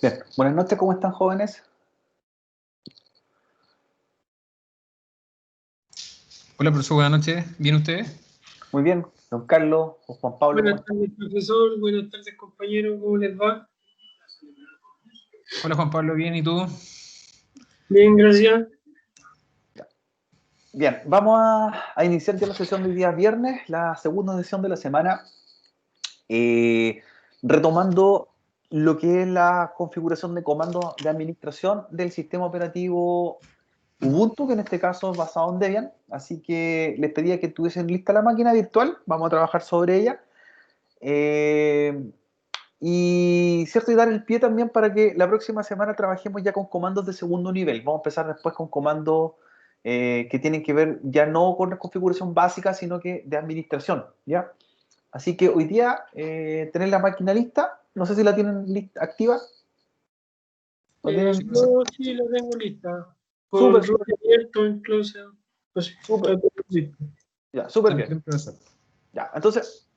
Bien, buenas noches, ¿cómo están, jóvenes? Hola, profesor, buenas noches. ¿Bien ustedes? Muy bien, don Carlos o Juan Pablo, ¿cómo Buenas están? tardes, profesor. Buenas tardes, compañero. ¿Cómo les va? Hola, Juan Pablo, ¿bien? ¿Y tú? Bien, gracias. Bien, vamos a iniciar ya la sesión del día viernes, la segunda sesión de la semana, eh, retomando lo que es la configuración de comandos de administración del sistema operativo Ubuntu, que en este caso es basado en Debian, así que les pedía que tuviesen lista la máquina virtual, vamos a trabajar sobre ella. Eh, Y cierto, y dar el pie también para que la próxima semana trabajemos ya con comandos de segundo nivel. Vamos a empezar después con comandos que tienen que ver ya no con la configuración básica, sino que de administración, ¿ya? Así que hoy día tener la máquina lista, no sé si la tienen lista, activa. ¿Lo tienen? Sí, profesor. Yo sí la tengo lista. Con Súper, root abierto, incluso. Pues, súper, listo. ya, súper bien. También, profesor. Ya, entonces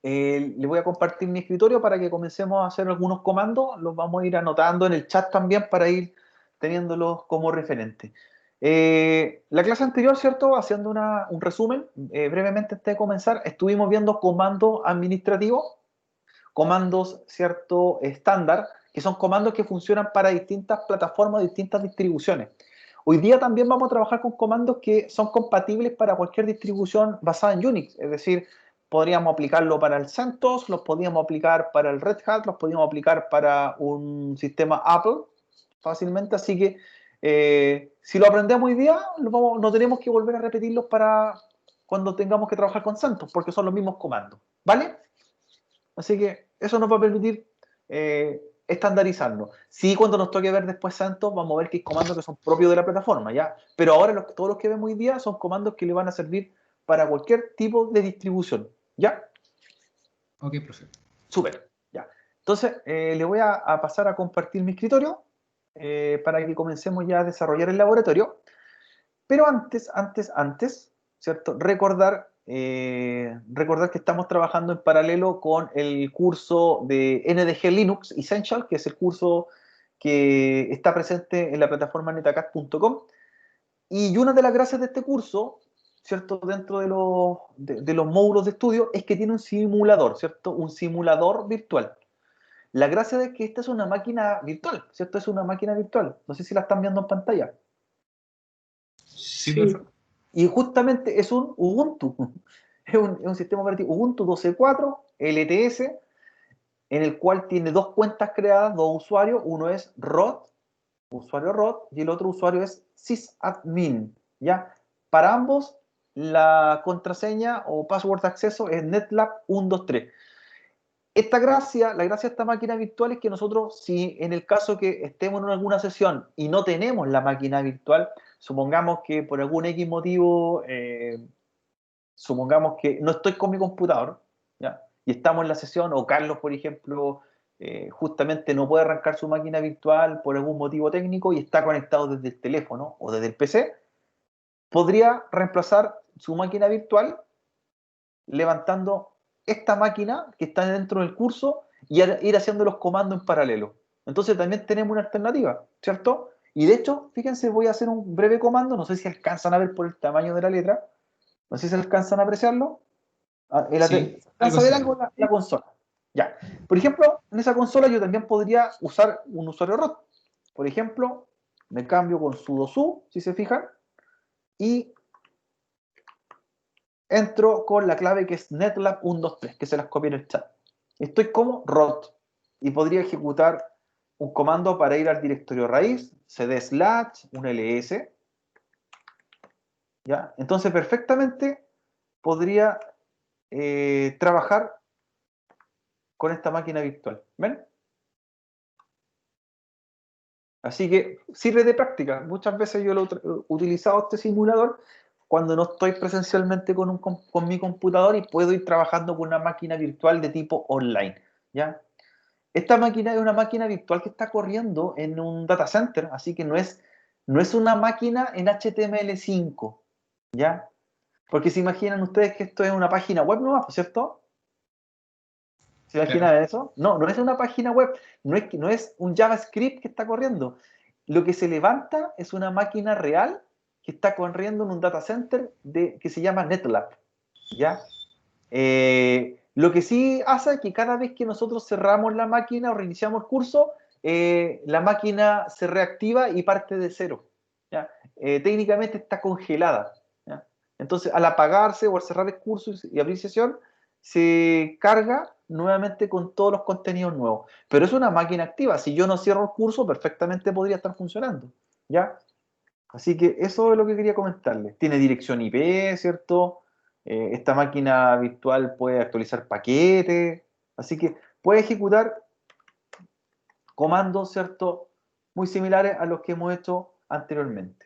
le voy a compartir mi escritorio para que comencemos a hacer algunos comandos. Los vamos a ir anotando en el chat también para ir teniéndolos como referente. La clase anterior, ¿cierto? Haciendo un resumen, brevemente antes de comenzar, estuvimos viendo comandos administrativos, comandos, ¿cierto? Estándar, que son comandos que funcionan para distintas plataformas, distintas distribuciones. Hoy día también vamos a trabajar con comandos que son compatibles para cualquier distribución basada en Unix, es decir, podríamos aplicarlo para el CentOS, los podríamos aplicar para el Red Hat, los podríamos aplicar para un sistema Apple fácilmente, así que si lo aprendemos hoy día, no tenemos que volver a repetirlos para cuando tengamos que trabajar con CentOS, porque son los mismos comandos, ¿vale? Así que eso nos va a permitir estandarizarlo. Sí, cuando nos toque ver después Santos, vamos a ver que hay comandos que son propios de la plataforma, ¿ya? Pero ahora todos los que vemos hoy día son comandos que le van a servir para cualquier tipo de distribución, ¿ya? Ok, profesor. Súper, ya. Entonces, le voy a pasar a compartir mi escritorio para que comencemos ya a desarrollar el laboratorio. Pero antes, ¿cierto? Recordar que estamos trabajando en paralelo con el curso de NDG Linux Essential, que es el curso que está presente en la plataforma netacad.com. Y una de las gracias de este curso, ¿cierto? Dentro de los módulos de estudio, es que tiene un simulador, ¿cierto? Un simulador virtual. La gracia de que esta es una máquina virtual, ¿cierto? Es una máquina virtual. No sé si la están viendo en pantalla. Sí, Sí, profesor. Y justamente es un Ubuntu, es un sistema operativo Ubuntu 12.4 LTS, en el cual tiene dos cuentas creadas, dos usuarios, uno es root, usuario root, y el otro usuario es sysadmin, ¿ya? Para ambos, la contraseña o password de acceso es netlab123. La gracia de esta máquina virtual es que nosotros, si en el caso que estemos en alguna sesión y no tenemos la máquina virtual, supongamos que por algún X motivo, supongamos que no estoy con mi computador, ¿ya? Y estamos en la sesión, o Carlos, por ejemplo, justamente no puede arrancar su máquina virtual por algún motivo técnico y está conectado desde el teléfono o desde el PC, podría reemplazar su máquina virtual levantando esta máquina que está dentro del curso y ir haciendo los comandos en paralelo. Entonces también tenemos una alternativa, ¿cierto? Y de hecho, fíjense, voy a hacer un breve comando, no sé si alcanzan a ver por el tamaño de la letra, no sé si alcanzan a apreciarlo. Sí, ¿Se algo alcanza a ver sí. algo la consola? Ya. Por ejemplo, en esa consola yo también podría usar un usuario root. Por ejemplo, me cambio con sudo su, si se fijan, y entro con la clave que es netlab123, que se las copié en el chat. Estoy como root y podría ejecutar un comando para ir al directorio raíz, cd slash, un ls, ¿ya? Entonces perfectamente podría trabajar con esta máquina virtual. ¿Ven? Así que sirve de práctica. Muchas veces yo lo he utilizado este simulador cuando no estoy presencialmente con mi computador y puedo ir trabajando con una máquina virtual de tipo online, ¿ya? Esta máquina es una máquina virtual que está corriendo en un data center, así que no es una máquina en HTML5, ¿ya? Porque se imaginan ustedes que esto es una página web nueva, ¿cierto? ¿Se imagina eso? No, no es una página web, no es un JavaScript que está corriendo. Lo que se levanta es una máquina real que está corriendo en un data center que se llama NetLab, ¿ya? Lo que sí hace es que cada vez que nosotros cerramos la máquina o reiniciamos el curso, la máquina se reactiva y parte de cero, ¿ya? Técnicamente está congelada, ¿ya? Entonces, al apagarse o al cerrar el curso y abrir sesión, se carga nuevamente con todos los contenidos nuevos. Pero es una máquina activa. Si yo no cierro el curso, perfectamente podría estar funcionando, ¿ya? Así que eso es lo que quería comentarles. Tiene dirección IP, ¿cierto? Esta máquina virtual puede actualizar paquetes. Así que puede ejecutar comandos, ¿cierto? Muy similares a los que hemos hecho anteriormente.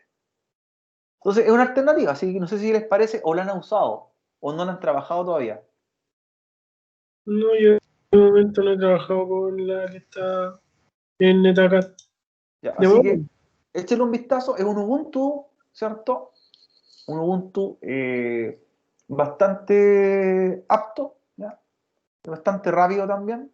Entonces, es una alternativa. Así que no sé si les parece o la han usado o no la han trabajado todavía. No, yo en este momento no he trabajado con la que está en NetAcad. Ya, De así momento, que échenle un vistazo. Es un Ubuntu, ¿cierto? Un Ubuntu bastante apto, ¿ya? Bastante rápido también.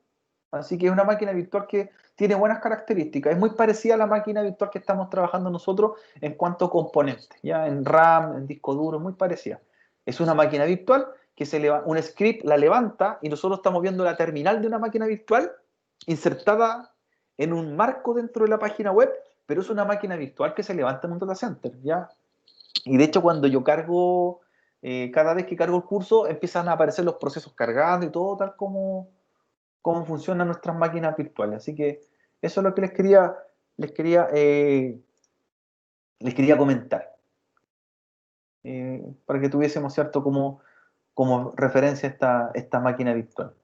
Así que es una máquina virtual que tiene buenas características. Es muy parecida a la máquina virtual que estamos trabajando nosotros en cuanto a componentes, ya en RAM, en disco duro, muy parecida. Es una máquina virtual que un script la levanta y nosotros estamos viendo la terminal de una máquina virtual insertada en un marco dentro de la página web, pero es una máquina virtual que se levanta en un data center, ¿ya? Y de hecho, cuando yo cargo, cada vez que cargo el curso, empiezan a aparecer los procesos cargando y todo tal como cómo funcionan nuestras máquinas virtuales. Así que eso es lo que les quería, les quería comentar. Para que tuviésemos, ¿cierto?, como referencia esta máquina virtual.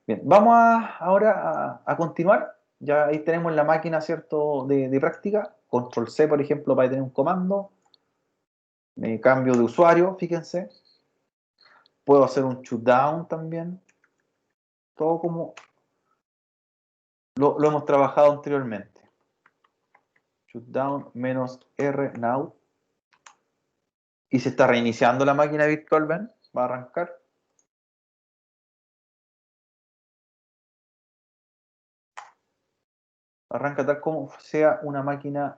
Bien, vamos ahora a continuar. Ya ahí tenemos la máquina, ¿cierto?, de práctica. Control C, por ejemplo, para tener un comando. Cambio de usuario, fíjense. Puedo hacer un shutdown también. Todo como lo hemos trabajado anteriormente. Shutdown -R now. Y se está reiniciando la máquina virtual, ¿ven? Va a arrancar. Arranca tal como sea una máquina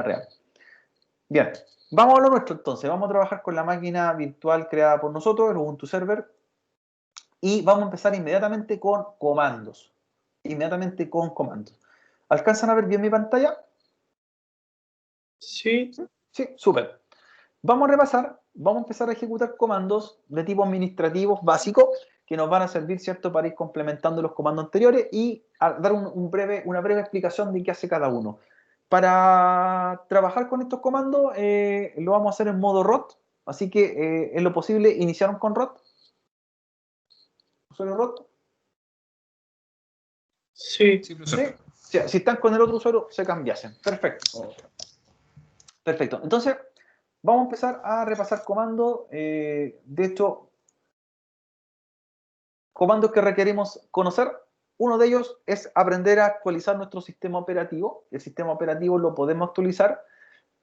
real. Bien, vamos a lo nuestro entonces. Vamos a trabajar con la máquina virtual creada por nosotros, el Ubuntu Server. Y vamos a empezar inmediatamente con comandos. Inmediatamente con comandos. ¿Alcanzan a ver bien mi pantalla? sí, Sí, súper. Vamos a repasar, vamos a empezar a ejecutar comandos de tipo administrativos básicos que nos van a servir, ¿cierto?, para ir complementando los comandos anteriores y a dar una breve explicación de qué hace cada uno. Para trabajar con estos comandos lo vamos a hacer en modo root, así que en lo posible iniciaron con root. ¿Usuario root? sí. Sí, profesor. Sí. Si están con el otro usuario, se cambiasen. Perfecto. Perfecto. Entonces, vamos a empezar a repasar comandos. De hecho, comandos que requerimos conocer. Uno de ellos es aprender a actualizar nuestro sistema operativo. El sistema operativo lo podemos actualizar,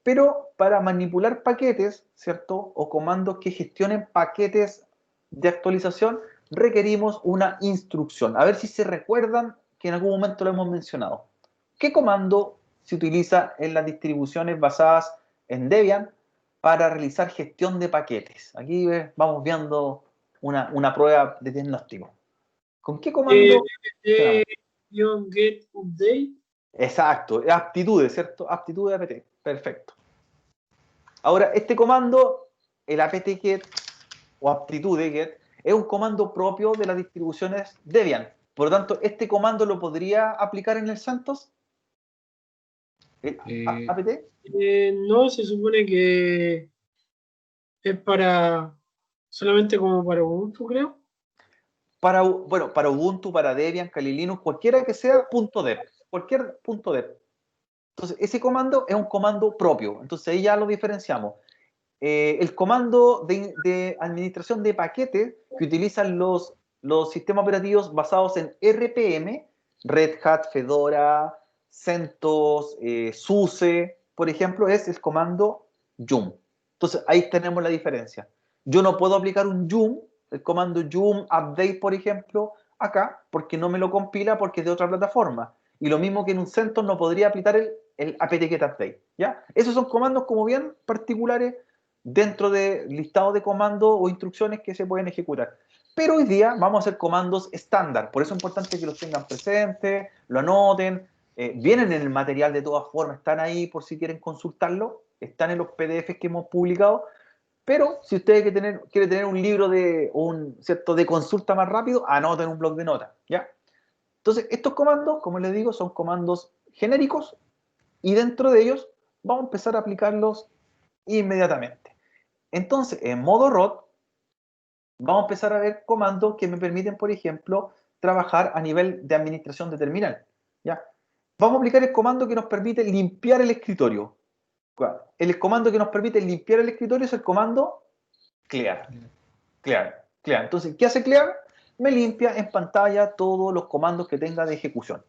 pero para manipular paquetes, ¿cierto? O comandos que gestionen paquetes de actualización, requerimos una instrucción. A ver si se recuerdan que en algún momento lo hemos mencionado. ¿Qué comando se utiliza en las distribuciones basadas en Debian para realizar gestión de paquetes? Aquí vamos viendo una prueba de diagnóstico. ¿Con qué comando funcionamos? Get update. Exacto, aptitudes, ¿cierto? Aptitudes apt. Perfecto. Ahora, este comando, el apt-get o aptitude-get, es un comando propio de las distribuciones Debian. Por lo tanto, ¿este comando lo podría aplicar en el CentOS? ¿El apt? No, se supone que es solamente como para Ubuntu, creo. Bueno, para Ubuntu, para Debian, Kali Linux, cualquiera que sea, .deb. Cualquier .deb. Entonces, ese comando es un comando propio. Entonces, ahí ya lo diferenciamos. El comando de administración de paquetes que utilizan los sistemas operativos basados en RPM, Red Hat, Fedora, CentOS, SUSE, por ejemplo, es el comando yum. Entonces, ahí tenemos la diferencia. Yo no puedo aplicar un yum el comando yum update, por ejemplo, acá, porque no me lo compila porque es de otra plataforma. Y lo mismo que en un CentOS no podría aplicar el apt-get update, ¿ya? Esos son comandos como bien particulares dentro del listado de comandos o instrucciones que se pueden ejecutar. Pero hoy día vamos a hacer comandos estándar, por eso es importante que los tengan presentes, lo anoten, vienen en el material de todas formas, están ahí por si quieren consultarlo, están en los PDFs que hemos publicado, pero si ustedes quieren tener un libro ¿cierto? De consulta más rápido, anoten un blog de notas, ¿ya? Entonces, estos comandos, como les digo, son comandos genéricos y dentro de ellos vamos a empezar a aplicarlos inmediatamente. Entonces, en modo ROT, vamos a empezar a ver comandos que me permiten, por ejemplo, trabajar a nivel de administración de terminal, ¿ya? Vamos a aplicar el comando que nos permite limpiar el escritorio. El comando que nos permite limpiar el escritorio es el comando clear. Clear. Entonces, ¿qué hace clear? Me limpia en pantalla todos los comandos que tenga de ejecución.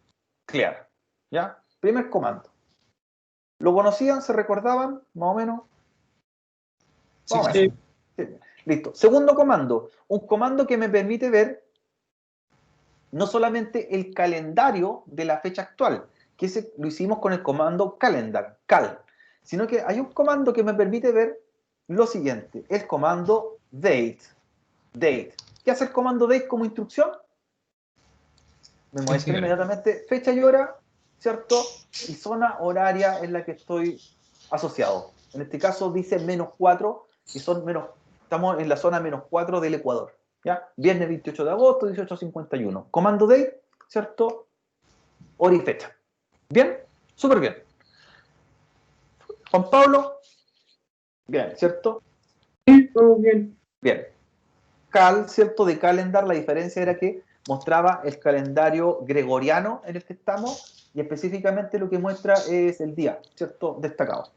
Clear. ¿Ya? Primer comando. ¿Lo conocían? ¿Se recordaban? Más o menos. Sí. Sí. Listo. Segundo comando. Un comando que me permite ver no solamente el calendario de la fecha actual, que ese lo hicimos con el comando calendar, cal, sino que hay un comando que me permite ver lo siguiente, el comando date. ¿Qué hace el comando date como instrucción? Me muestra inmediatamente fecha y hora, ¿cierto? Y zona horaria en la que estoy asociado. En este caso dice -4, y estamos en la zona -4 del Ecuador. ¿Ya? Viernes 28 de agosto, 18:51. Comando date, ¿cierto? Hora y fecha. ¿Bien? Súper bien. Juan Pablo, bien, ¿cierto? Sí, todo bien. Bien. Cal, ¿cierto? De calendar, la diferencia era que mostraba el calendario gregoriano en el que estamos y específicamente lo que muestra es el día, ¿cierto? Destacado.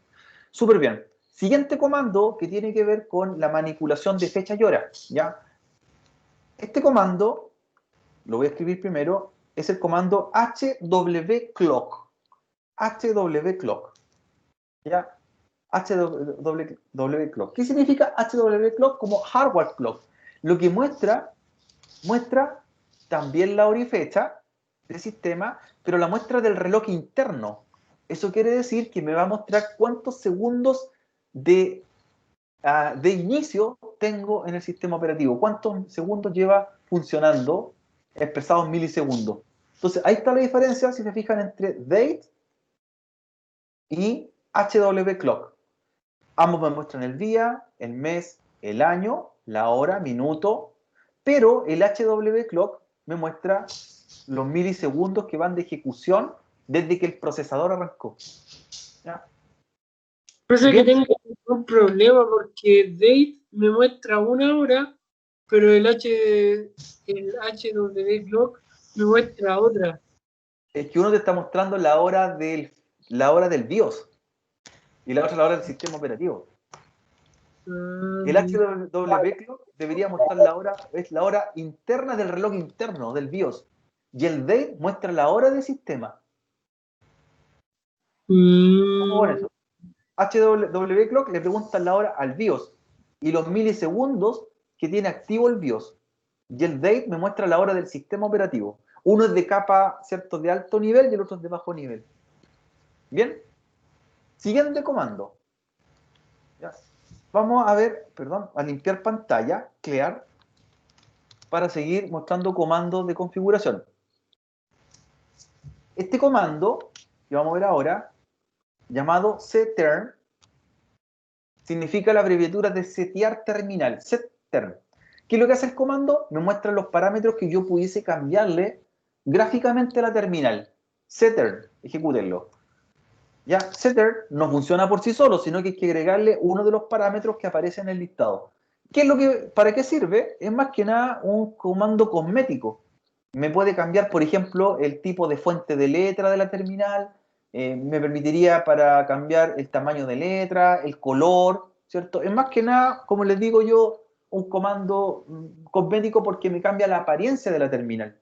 Súper bien. Siguiente comando que tiene que ver con la manipulación de fecha y hora, ¿ya? Este comando, lo voy a escribir primero, es el comando hwclock. hwclock, ¿ya? hwclock. ¿Qué significa hwclock? Como hardware clock. Lo que muestra también la hora y fecha del sistema, pero la muestra del reloj interno. Eso quiere decir que me va a mostrar cuántos segundos de inicio tengo en el sistema operativo, cuántos segundos lleva funcionando, expresado en milisegundos. Entonces, ahí está la diferencia, si se fijan, entre date y hwclock. Ambos me muestran el día, el mes, el año, la hora, minuto, pero el hwclock me muestra los milisegundos que van de ejecución desde que el procesador arrancó. ¿Ya? Pasa que Bien. tengo un problema porque date me muestra una hora, pero el HW clock me muestra otra. Es que uno te está mostrando la hora del BIOS y la otra la hora del sistema operativo. El hwclock debería mostrar la hora, es la hora interna del reloj interno del BIOS. Y el date muestra la hora del sistema. ¿Cómo con eso? hwclock le pregunta la hora al BIOS y los milisegundos que tiene activo el BIOS. Y el date me muestra la hora del sistema operativo. Uno es de capa, ¿cierto?, de alto nivel y el otro es de bajo nivel. ¿Bien? Siguiente comando. ¿Ya? Vamos a ver, a limpiar pantalla, clear, para seguir mostrando comandos de configuración. Este comando, que vamos a ver ahora, llamado setterm, significa la abreviatura de setear terminal, setterm. ¿Qué es lo que hace el comando? Me muestra los parámetros que yo pudiese cambiarle gráficamente a la terminal. Setterm, ejecútenlo. Ya, setter no funciona por sí solo, sino que hay que agregarle uno de los parámetros que aparece en el listado. ¿Para qué sirve? Es más que nada un comando cosmético. Me puede cambiar, por ejemplo, el tipo de fuente de letra de la terminal, me permitiría para cambiar el tamaño de letra, el color, ¿cierto? Es más que nada, como les digo yo, un comando cosmético porque me cambia la apariencia de la terminal.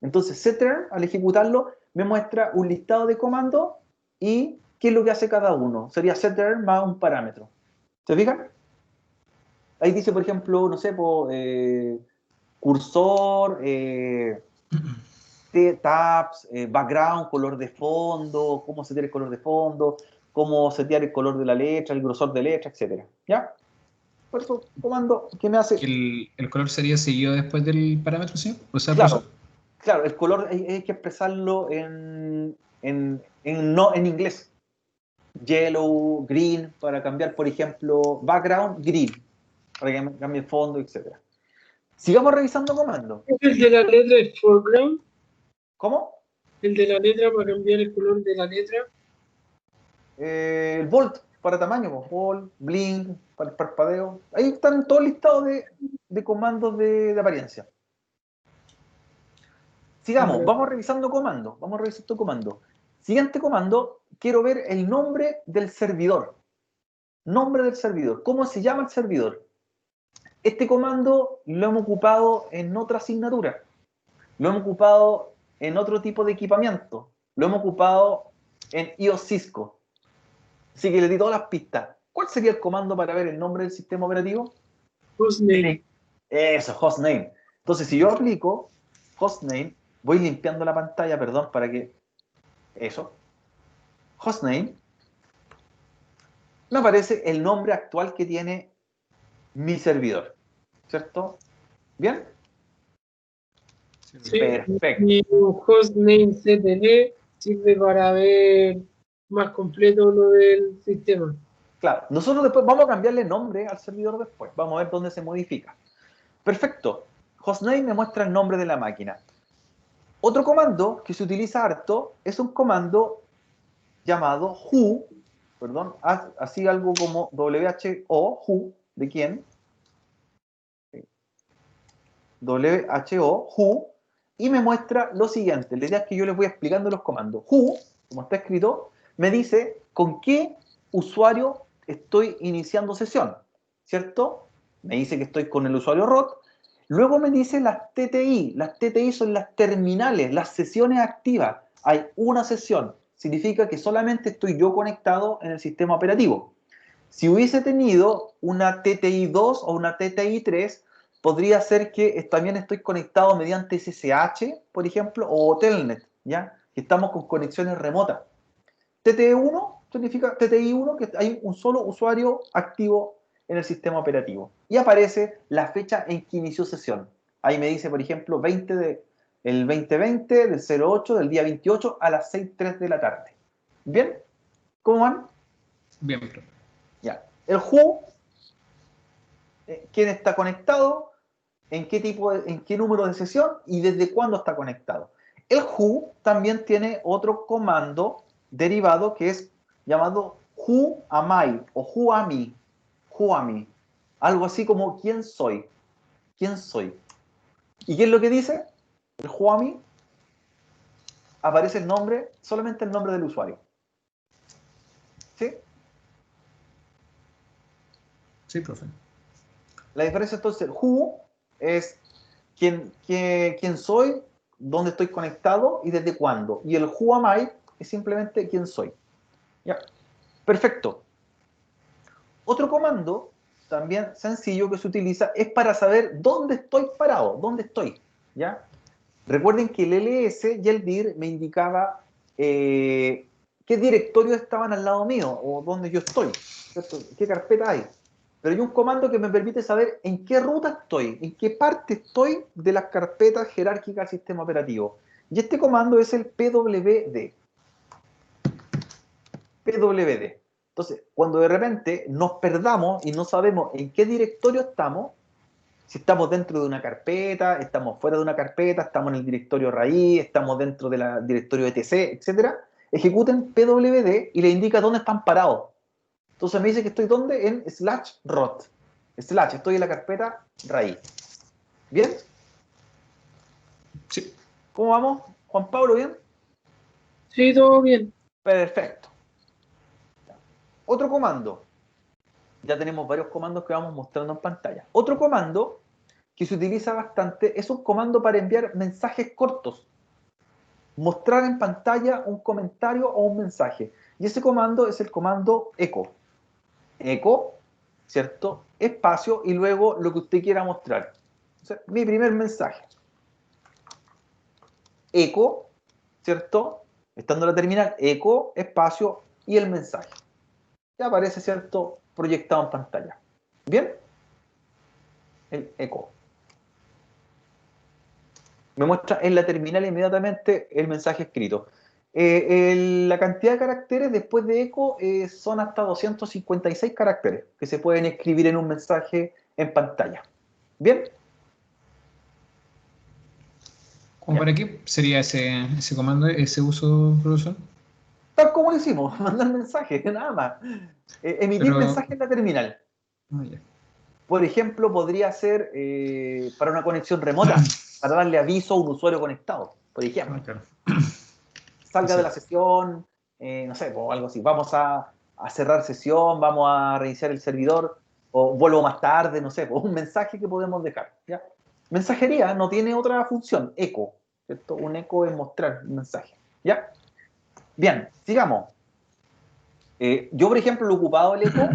Entonces, setter, al ejecutarlo, me muestra un listado de comandos y qué es lo que hace cada uno. Sería setter más un parámetro. ¿Se fijan? ahí dice, por ejemplo, no sé, cursor, tabs, background, color de fondo, cómo setear el color de fondo, cómo setear el color de la letra, el grosor de letra, etcétera. ¿Ya? Por eso, comando que me hace... El color sería seguido después del parámetro, ¿sí? O sea, Claro, profesor. claro, el color hay que expresarlo no, en inglés. Yellow, green, para cambiar, por ejemplo, background, green, para que cambie el fondo, etcétera. Sigamos revisando comandos. El de la letra es foreground. ¿Cómo? El de la letra para cambiar el color de la letra. El Bold para tamaño, pues, Bold, Blink, para el parpadeo. Ahí están todos listados de comandos de apariencia. Sigamos, vamos revisando comandos. Siguiente comando, quiero ver el nombre del servidor. Nombre del servidor. ¿Cómo se llama el servidor? Este comando lo hemos ocupado en otra asignatura. Lo hemos ocupado en otro tipo de equipamiento. Lo hemos ocupado en iOS Cisco. Así que le di todas las pistas. ¿Cuál sería el comando para ver el nombre del sistema operativo? Hostname. Eso, hostname. Entonces, si yo aplico hostname, voy limpiando la pantalla, perdón, para que... Eso. Hostname. Me aparece el nombre actual que tiene mi servidor. ¿Cierto? ¿Bien? Sí. Perfecto. Y hostname CTL sirve para ver más completo lo del sistema. Claro, nosotros después vamos a cambiarle nombre al servidor después. Vamos a ver dónde se modifica. Perfecto. Hostname me muestra el nombre de la máquina. Otro comando que se utiliza harto es un comando llamado who, perdón, así algo como who, ¿de quién? who, y me muestra lo siguiente. La idea es que yo les voy explicando los comandos. Who, como está escrito, me dice con qué usuario estoy iniciando sesión, ¿cierto? Me dice que estoy con el usuario root. Luego me dice las TTI. Las TTI son las terminales, las sesiones activas. Hay una sesión. Significa que solamente estoy yo conectado en el sistema operativo. Si hubiese tenido una TTI 2 o una TTI 3, podría ser que también estoy conectado mediante SSH, por ejemplo, o Telnet, ¿ya? Que estamos con conexiones remotas. TTI1 significa TTI1 que hay un solo usuario activo en el sistema operativo. Y aparece la fecha en que inició sesión. Ahí me dice, por ejemplo, el 2020 del 08 del día 28 a las 6:03 de la tarde. ¿Bien? ¿Cómo van? Bien, profe. Ya. El who, quién está conectado, en qué número de sesión y desde cuándo está conectado. El who también tiene otro comando derivado que es llamado who am I o who am I. Who am I. Algo así como quién soy. ¿Quién soy? ¿Y qué es lo que dice? El who am I aparece el nombre, solamente el nombre del usuario. ¿Sí? Sí, profe. La diferencia entonces, who es quién soy, dónde estoy conectado y desde cuándo. Y el who am I es simplemente quién soy. ¿Ya? Perfecto. Otro comando, también sencillo que se utiliza, es para saber dónde estoy parado, dónde estoy. ¿Ya? Recuerden que el ls y el dir me indicaba qué directorios estaban al lado mío o dónde yo estoy, ¿cierto? ¿Qué carpeta hay? Pero hay un comando que me permite saber en qué ruta estoy, en qué parte estoy de las carpetas jerárquicas del sistema operativo. Y este comando es el pwd. pwd. Entonces, cuando de repente nos perdamos y no sabemos en qué directorio estamos, si estamos dentro de una carpeta, estamos fuera de una carpeta, estamos en el directorio raíz, estamos dentro del directorio etc., etcétera, ejecuten pwd y le indica dónde están parados. Entonces me dice que estoy ¿dónde? En /rot. Estoy en la carpeta raíz. ¿Bien? Sí. ¿Cómo vamos? Juan Pablo, ¿bien? Sí, todo bien. Perfecto. Otro comando. Ya tenemos varios comandos que vamos mostrando en pantalla. Otro comando que se utiliza bastante es un comando para enviar mensajes cortos. Mostrar en pantalla un comentario o un mensaje. Y ese comando es el comando echo. Echo ¿cierto? Espacio y luego lo que usted quiera mostrar. O sea, mi primer mensaje. Eco, ¿cierto? Estando en la terminal, eco, espacio y el mensaje. Ya aparece, ¿cierto? Proyectado en pantalla. ¿Bien? El eco. Me muestra en la terminal inmediatamente el mensaje escrito. La cantidad de caracteres después de eco son hasta 256 caracteres que se pueden escribir en un mensaje en pantalla. ¿Bien? ¿Cómo para qué sería ese comando, ese uso, profesor? Tal como lo hicimos, mandar mensaje, nada más. Emitir Pero, mensaje en la terminal. ya. Por ejemplo, podría ser para una conexión remota, para darle aviso a un usuario conectado, por ejemplo. Claro. Salga de la Exacto. sesión, no sé, o algo así. Vamos a cerrar sesión, vamos a reiniciar el servidor, o vuelvo más tarde, no sé, o un mensaje que podemos dejar. ¿Ya? Mensajería no tiene otra función, eco, ¿cierto? Un eco es mostrar un mensaje. ¿Ya? Bien, sigamos. Yo, por ejemplo, lo he ocupado el eco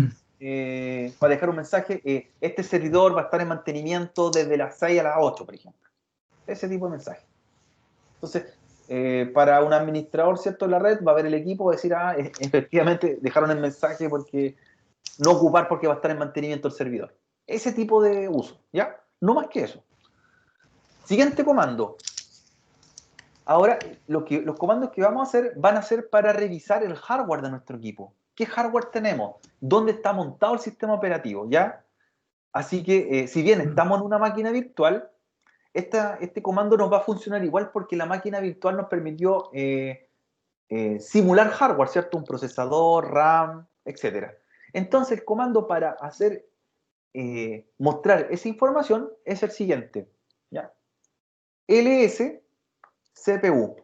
para dejar un mensaje. Este servidor va a estar en mantenimiento desde las 6 a las 8, por ejemplo. Ese tipo de mensaje. Entonces, para un administrador, ¿cierto?, de la red, va a ver el equipo, va a decir, efectivamente, dejaron el mensaje porque no ocupar porque va a estar en mantenimiento el servidor. Ese tipo de uso, ¿ya? No más que eso. Siguiente comando. Ahora, los comandos que vamos a hacer van a ser para revisar el hardware de nuestro equipo. ¿Qué hardware tenemos? ¿Dónde está montado el sistema operativo? ¿Ya? Así que, si bien estamos en una máquina virtual, este comando nos va a funcionar igual porque la máquina virtual nos permitió simular hardware, ¿cierto? Un procesador, RAM, etc. Entonces, el comando para hacer mostrar esa información es el siguiente. ¿Ya? ls CPU.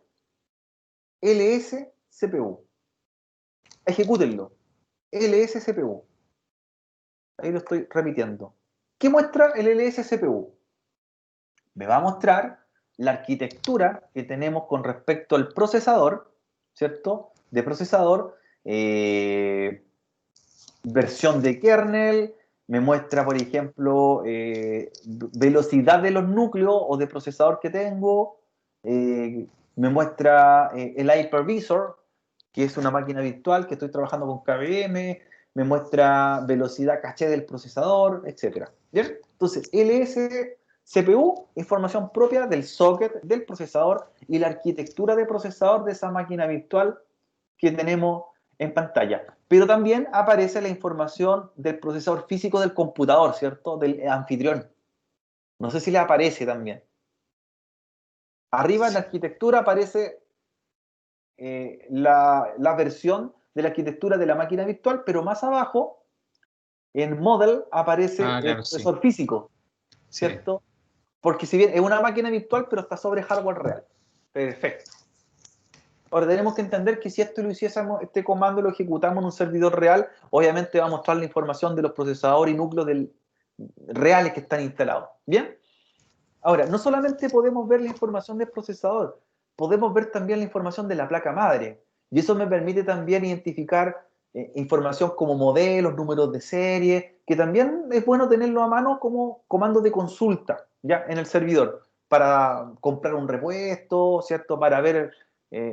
ls CPU. Ejecútenlo. ls CPU. Ahí lo estoy repitiendo. ¿Qué muestra el ls CPU? Me va a mostrar la arquitectura que tenemos con respecto al procesador, ¿cierto? De procesador, versión de kernel, me muestra, por ejemplo, velocidad de los núcleos o de procesador que tengo, me muestra el hypervisor, que es una máquina virtual que estoy trabajando con KVM, me muestra velocidad caché del procesador, etc. ¿Bien? Entonces, LS CPU, información propia del socket, del procesador y la arquitectura de procesador de esa máquina virtual que tenemos en pantalla. Pero también aparece la información del procesador físico del computador, ¿cierto? Del anfitrión. No sé si le aparece también. Arriba en la arquitectura aparece la versión de la arquitectura de la máquina virtual, pero más abajo, en Model, aparece el Claro, sí. procesador físico, Sí. ¿cierto? Porque si bien es una máquina virtual, pero está sobre hardware real. Perfecto. Ahora tenemos que entender que si esto lo hiciésemos, este comando lo ejecutamos en un servidor real, obviamente va a mostrar la información de los procesadores y núcleos reales que están instalados. ¿Bien? Ahora, no solamente podemos ver la información del procesador, podemos ver también la información de la placa madre. Y eso me permite también identificar información como modelos, números de serie, que también es bueno tenerlo a mano como comando de consulta, ¿ya? En el servidor, para comprar un repuesto, ¿cierto? Para ver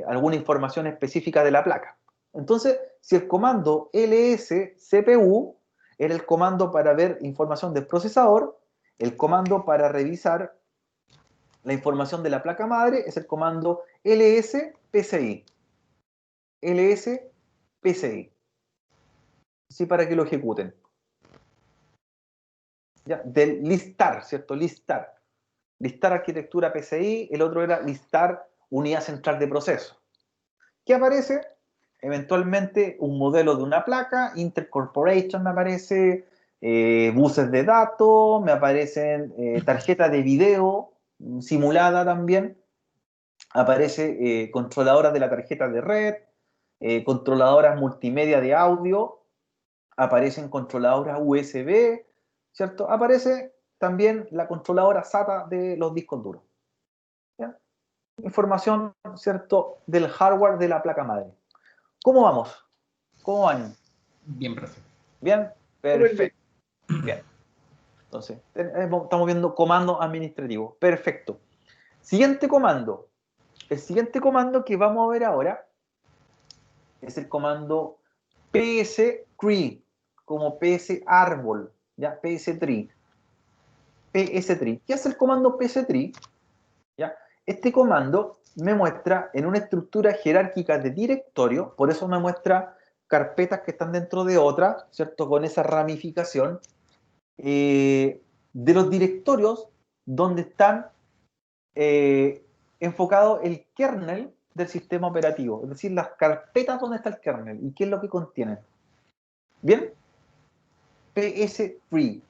alguna información específica de la placa. Entonces, si el comando ls-cpu era el comando para ver información del procesador, el comando para revisar la información de la placa madre es el comando ls-pci. ls-pci. Así para que lo ejecuten. ¿Ya? Del listar, ¿cierto? Listar. Listar arquitectura PCI, el otro era listar unidad central de proceso. ¿Qué aparece? Eventualmente un modelo de una placa, Intercorporation me aparece, buses de datos, me aparecen tarjetas de video simulada también, aparece controladoras de la tarjeta de red, controladoras multimedia de audio, aparecen controladoras USB, ¿cierto? Aparece también la controladora SATA de los discos duros. ¿Ya? Información, ¿cierto?, del hardware de la placa madre. ¿Cómo vamos? ¿Cómo van? Bien, profe. ¿Bien? Súper bien. Perfecto. Bien. Entonces, estamos viendo comando administrativo. Perfecto. Siguiente comando. El siguiente comando que vamos a ver ahora es el comando pstree, como ps árbol, ¿ya? pstree. pstree. ¿Qué hace el comando pstree? ¿Ya? Este comando me muestra en una estructura jerárquica de directorio, por eso me muestra carpetas que están dentro de otras, ¿cierto? Con esa ramificación de los directorios donde están enfocado el kernel del sistema operativo, es decir, las carpetas donde está el kernel y qué es lo que contienen. ¿Bien? pstree.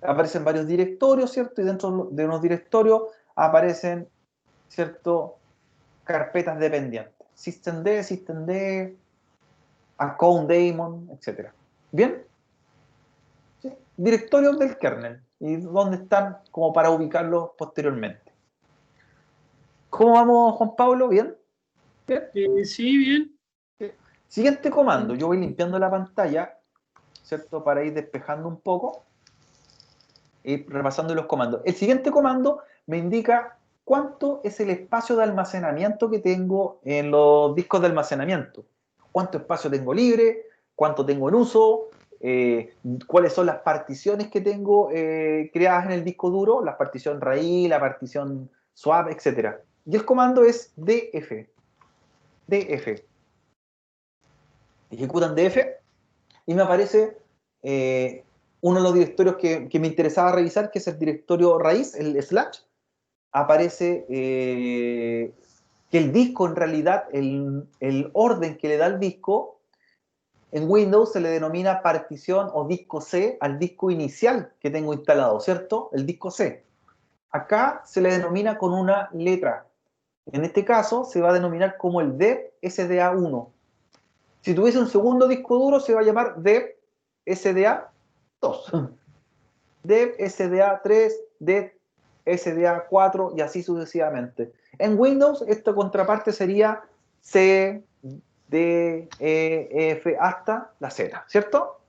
Aparecen varios directorios, ¿cierto? Y dentro de unos directorios aparecen, ¿cierto? Carpetas dependientes. systemd, account daemon, etc. ¿Bien? ¿Sí? Directorios del kernel y donde están como para ubicarlos posteriormente. ¿Cómo vamos, Juan Pablo? ¿Bien? ¿Bien? Sí, bien. Siguiente comando, yo voy limpiando la pantalla, ¿cierto? Para ir despejando un poco y repasando los comandos. El siguiente comando me indica cuánto es el espacio de almacenamiento que tengo en los discos de almacenamiento. Cuánto espacio tengo libre, cuánto tengo en uso, cuáles son las particiones que tengo creadas en el disco duro, la partición raíz, la partición swap, etc. Y el comando es df. df. Ejecutan df y me aparece uno de los directorios que me interesaba revisar, que es el directorio raíz, el slash. Aparece que el disco, en realidad, el orden que le da el disco, en Windows se le denomina partición o disco C al disco inicial que tengo instalado, ¿cierto? El disco C. Acá se le denomina con una letra. En este caso se va a denominar como el dev SDA1. Si tuviese un segundo disco duro, se va a llamar dev SDA2, dev SDA3, dev SDA4 y así sucesivamente. En Windows, esta contraparte sería C, D, E, F hasta la Z, ¿cierto?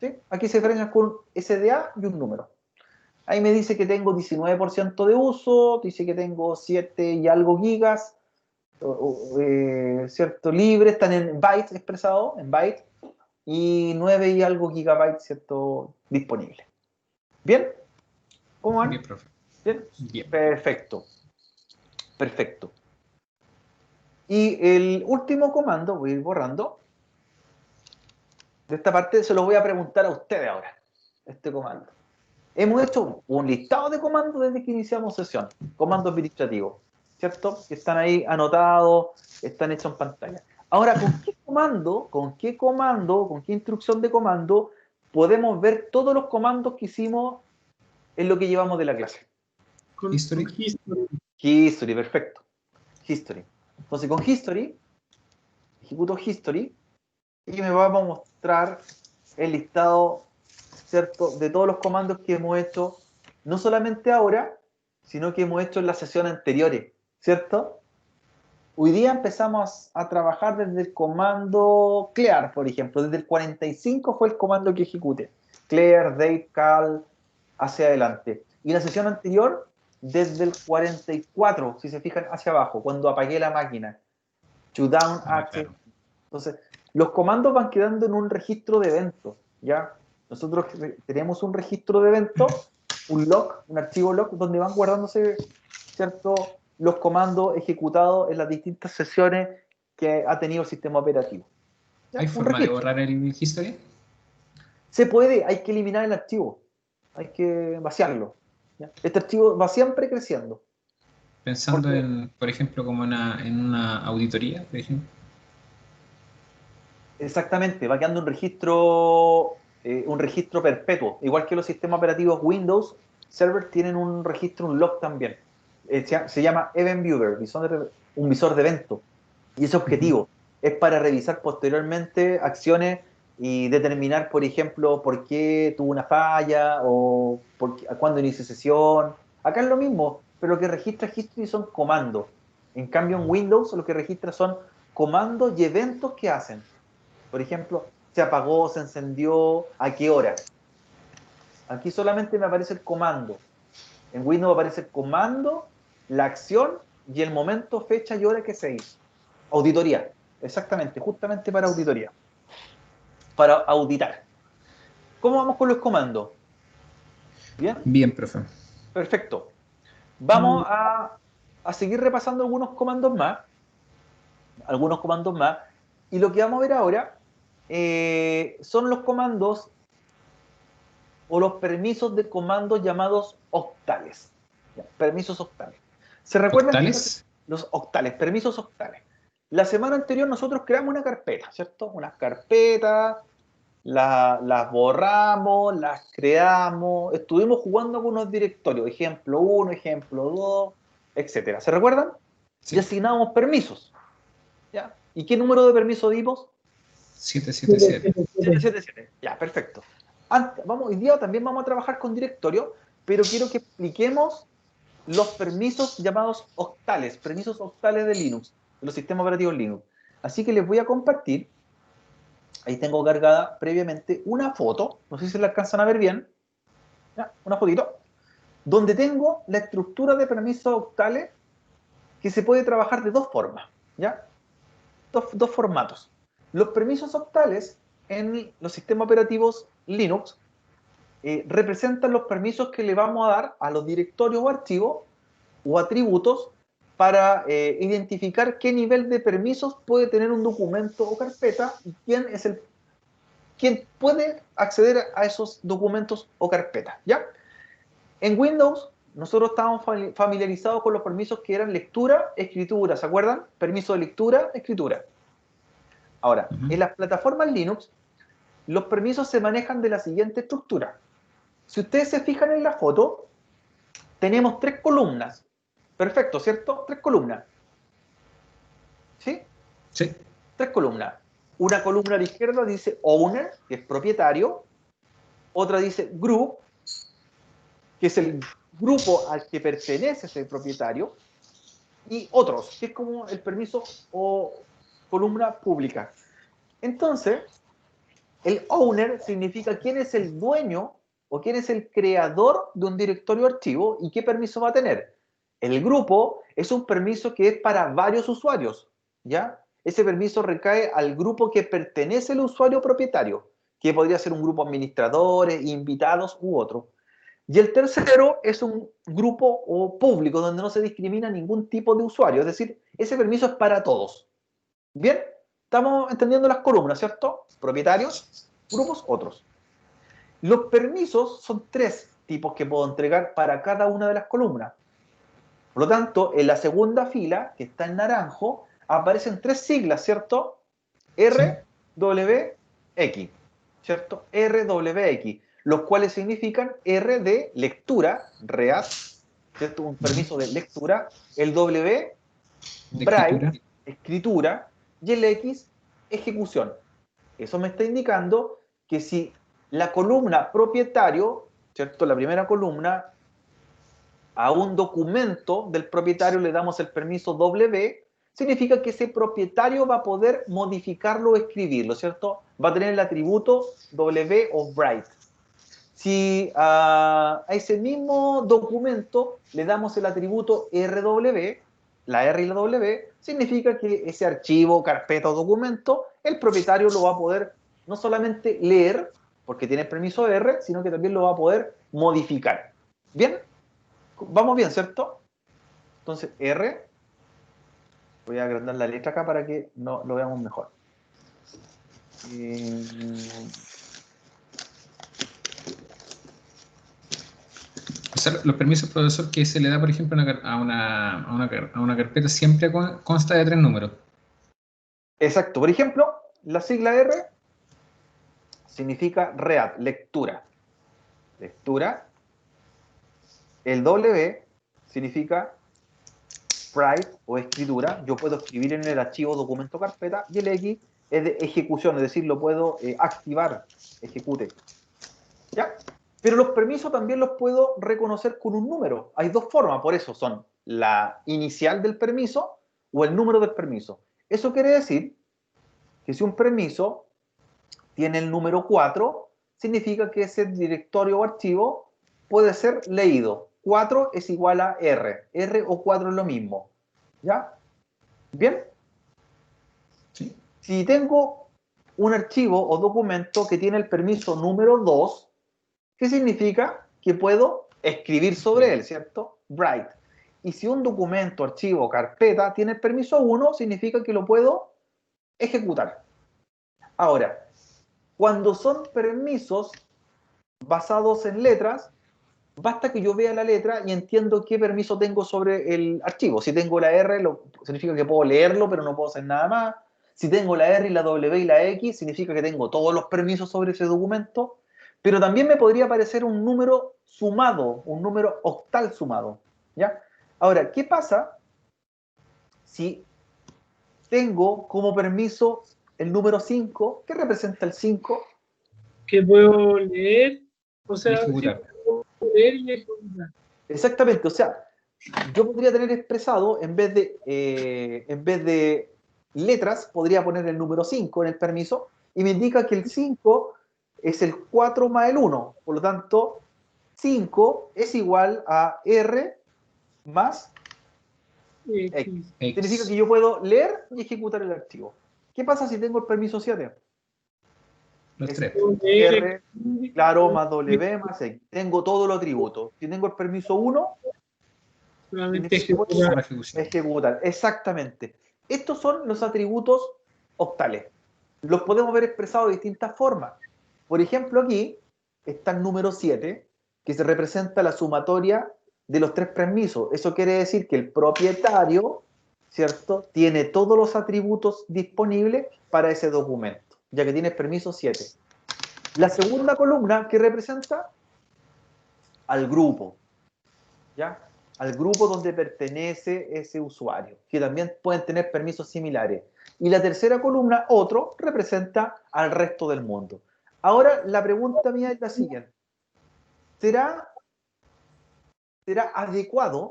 ¿Sí? Aquí se diferencian con SDA y un número. Ahí me dice que tengo 19% de uso, dice que tengo 7 y algo gigas, ¿cierto? Libre, están en bytes expresados, en bytes, y 9 y algo gigabytes, ¿cierto? Disponible. ¿Bien? ¿Cómo van? Bien, profe. ¿Bien? Bien. Perfecto. Perfecto. Y el último comando, voy a ir borrando. De esta parte se lo voy a preguntar a ustedes ahora, este comando. Hemos hecho un listado de comandos desde que iniciamos sesión, comandos administrativos, ¿cierto? Que están ahí anotados, están hechos en pantalla. Ahora, ¿con qué instrucción de comando podemos ver todos los comandos que hicimos en lo que llevamos de la clase? History. History, perfecto. History. Entonces, con History, ejecuto History y me va a mostrar el listado, ¿cierto?, de todos los comandos que hemos hecho, no solamente ahora, sino que hemos hecho en las sesiones anteriores, ¿cierto? Hoy día empezamos a trabajar desde el comando clear, por ejemplo, desde el 45 fue el comando que ejecuté. Clear, date, cal, hacia adelante. Y la sesión anterior, desde el 44, si se fijan, hacia abajo, cuando apagué la máquina. Shutdown H. Claro. Entonces, los comandos van quedando en un registro de eventos, ¿ya? Nosotros tenemos un registro de eventos, un log, un archivo log, donde van guardándose, ¿cierto?, los comandos ejecutados en las distintas sesiones que ha tenido el sistema operativo. ¿Ya? ¿Hay Un forma de registro. borrar el history? Se puede, hay que eliminar el archivo, hay que vaciarlo, ¿ya? Este archivo va siempre creciendo. Pensando Porque en, por ejemplo, como en una auditoría, por ejemplo. exactamente, va quedando un registro perpetuo. Igual que los sistemas operativos Windows Server tienen un registro, un log también. Se llama Event Viewer, un visor de eventos. Y ese objetivo es para revisar posteriormente acciones y determinar, por ejemplo, por qué tuvo una falla o cuándo inició sesión. Acá es lo mismo, pero lo que registra History son comandos. En cambio, en Windows lo que registra son comandos y eventos que hacen. Por ejemplo, se apagó, se encendió, a qué hora. Aquí solamente me aparece el comando. En Windows aparece el comando, la acción y el momento, fecha y hora que se hizo. Auditoría, exactamente, justamente para auditoría. Para auditar. ¿Cómo vamos con los comandos? ¿Bien? Bien, profe. Perfecto. Vamos a seguir repasando algunos comandos más. Y lo que vamos a ver ahora son los comandos o los permisos de comandos llamados octales. ¿Ya? Permisos octales. ¿Se recuerdan? ¿Octales? Los octales, permisos octales. La semana anterior nosotros creamos una carpeta, ¿cierto? Unas carpetas, las borramos, las creamos, estuvimos jugando con unos directorios, ejemplo 1, ejemplo 2, etcétera. ¿Se recuerdan? Sí. Y asignábamos permisos. ¿Ya? ¿Y qué número de permiso dimos? 777. 777. Ya, perfecto. Hoy día también vamos a trabajar con directorio, pero quiero que expliquemos los permisos llamados octales, permisos octales de Linux, de los sistemas operativos Linux. Así que les voy a compartir, ahí tengo cargada previamente una foto, no sé si la alcanzan a ver bien, ¿ya? Una fotito, donde tengo la estructura de permisos octales que se puede trabajar de dos formas, ¿ya? Dos formatos. Los permisos octales en los sistemas operativos Linux representan los permisos que le vamos a dar a los directorios o archivos o atributos para identificar qué nivel de permisos puede tener un documento o carpeta y quién puede acceder a esos documentos o carpetas, ¿ya? En Windows, nosotros estábamos familiarizados con los permisos que eran lectura, escritura, ¿se acuerdan? Permiso de lectura, escritura. Ahora, en las plataformas Linux, los permisos se manejan de la siguiente estructura. Si ustedes se fijan en la foto, tenemos 3 columnas. Perfecto, ¿cierto? 3 columnas. ¿Sí? Sí. 3 columnas. Una columna a la izquierda dice owner, que es propietario. Otra dice group, que es el grupo al que pertenece ese propietario. Y otros, que es como el permiso o columna pública. Entonces, el owner significa quién es el dueño o quién es el creador de un directorio archivo y qué permiso va a tener. El grupo es un permiso que es para varios usuarios, ¿ya? Ese permiso recae al grupo que pertenece al usuario propietario, que podría ser un grupo de administradores, invitados u otro. Y el tercero es un grupo o público donde no se discrimina ningún tipo de usuario, es decir, ese permiso es para todos. ¿Bien? Estamos entendiendo las columnas, ¿cierto? Propietarios, grupos, otros. Los permisos son 3 tipos que puedo entregar para cada una de las columnas. Por lo tanto, en la segunda fila, que está en naranjo, aparecen 3 siglas, ¿cierto? RWX, ¿cierto? RWX, los cuales significan R de lectura, read, ¿cierto? Un permiso de lectura, el W, De write, escritura. escritura, y el X, ejecución. Eso me está indicando que si la columna propietario, ¿cierto? La primera columna, a un documento del propietario le damos el permiso W, significa que ese propietario va a poder modificarlo o escribirlo, ¿cierto? Va a tener el atributo W o write. Si a ese mismo documento le damos el atributo RW, la R y la W, significa que ese archivo, carpeta o documento, el propietario lo va a poder no solamente leer, porque tiene permiso R, sino que también lo va a poder modificar. ¿Bien? Vamos bien, ¿cierto? Entonces, R, voy a agrandar la letra acá para que lo veamos mejor. O sea, los permisos, profesor, que se le da, por ejemplo, a una carpeta siempre consta de 3 números. Exacto. Por ejemplo, la sigla R significa read, lectura. Lectura. El W significa write o escritura. Yo puedo escribir en el archivo documento carpeta. Y el X es de ejecución, es decir, lo puedo activar, ejecute. ¿Ya? Pero los permisos también los puedo reconocer con un número. Hay 2 formas, por eso son la inicial del permiso o el número del permiso. Eso quiere decir que si un permiso tiene el número 4, significa que ese directorio o archivo puede ser leído. 4 es igual a R. R o 4 es lo mismo. ¿Ya? ¿Bien? Sí. Si tengo un archivo o documento que tiene el permiso número 2, ¿qué significa? Que puedo escribir sobre él, ¿cierto? Write. Y si un documento, archivo, carpeta tiene el permiso 1, significa que lo puedo ejecutar. Ahora, cuando son permisos basados en letras, basta que yo vea la letra y entiendo qué permiso tengo sobre el archivo. Si tengo la R, significa que puedo leerlo, pero no puedo hacer nada más. Si tengo la R y la W y la X, significa que tengo todos los permisos sobre ese documento. Pero también me podría aparecer un número sumado, un número octal sumado. ¿Ya? Ahora, ¿qué pasa si tengo como permiso el número 5? ¿Qué representa el 5? Que puedo leer, o Y sea, sí, ejecutar. puedo leer y ejecutar. Exactamente, o sea, yo podría tener expresado, en vez de letras, podría poner el número 5 en el permiso, y me indica que el 5 es el 4 más el 1. Por lo tanto, 5 es igual a R más X. Significa que yo puedo leer y ejecutar el archivo. ¿Qué pasa si tengo el permiso 7? Los Es tres. Puedo leer, R, claro, más W más X. Tengo todos los atributos. Si tengo el permiso 1, solamente significa que puedo ejecutar. Para ejecución. ejecutar. Exactamente. Estos son los atributos octales. Los podemos ver expresados de distintas formas. Por ejemplo, aquí está el número 7, que se representa la sumatoria de los tres permisos. Eso quiere decir que el propietario, ¿cierto?, tiene todos los atributos disponibles para ese documento, ya que tiene el permiso 7. La segunda columna, que representa al grupo, ¿ya? Al grupo donde pertenece ese usuario, que también pueden tener permisos similares. Y la tercera columna, otro, representa al resto del mundo. Ahora, la pregunta mía es la siguiente. ¿Será adecuado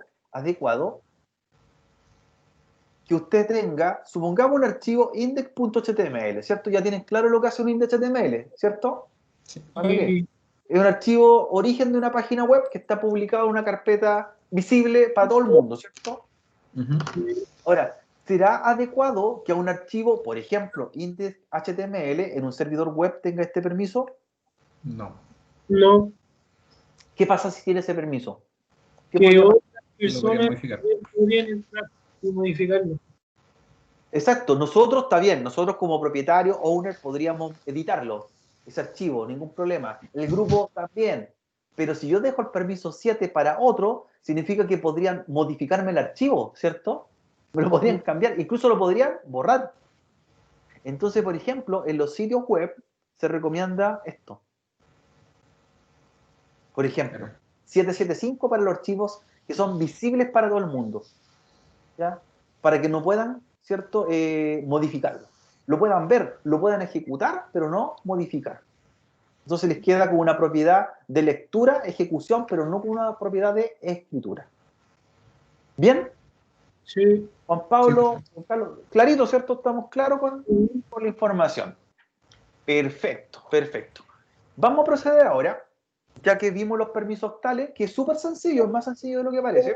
que usted tenga, supongamos, un archivo index.html, ¿cierto? Ya tienen claro lo que hace un index.html, ¿cierto? Sí. ¿Para qué? Es un archivo origen de una página web que está publicado en una carpeta visible para todo el mundo, ¿cierto? Ahora, ¿será adecuado que a un archivo, por ejemplo, index.html, en un servidor web tenga este permiso? No. No, ¿Qué pasa si tiene ese permiso? ¿Qué que podría pasar? otras Lo podría personas modificar. podrían entrar y modificarlo. Exacto, nosotros está bien, nosotros como propietarios, owner, podríamos editarlo, ese archivo, ningún problema. El grupo también, pero si yo dejo el permiso 7 para otro, significa que podrían modificarme el archivo, ¿cierto? Me lo podrían cambiar, incluso lo podrían borrar. Entonces, por ejemplo, en los sitios web se recomienda esto. Por ejemplo, 775 para los archivos que son visibles para todo el mundo, ¿ya? Para que no puedan, ¿cierto?, modificarlo. Lo puedan ver, lo puedan ejecutar, pero no modificar. Entonces les queda como una propiedad de lectura, ejecución, pero no como una propiedad de escritura. ¿Bien? Sí. Juan Pablo, Sí, Juan Carlos, clarito, ¿cierto? ¿Estamos claros con la información? Perfecto, perfecto. Vamos a proceder ahora, ya que vimos los permisos octales, que es súper sencillo, es más sencillo de lo que parece.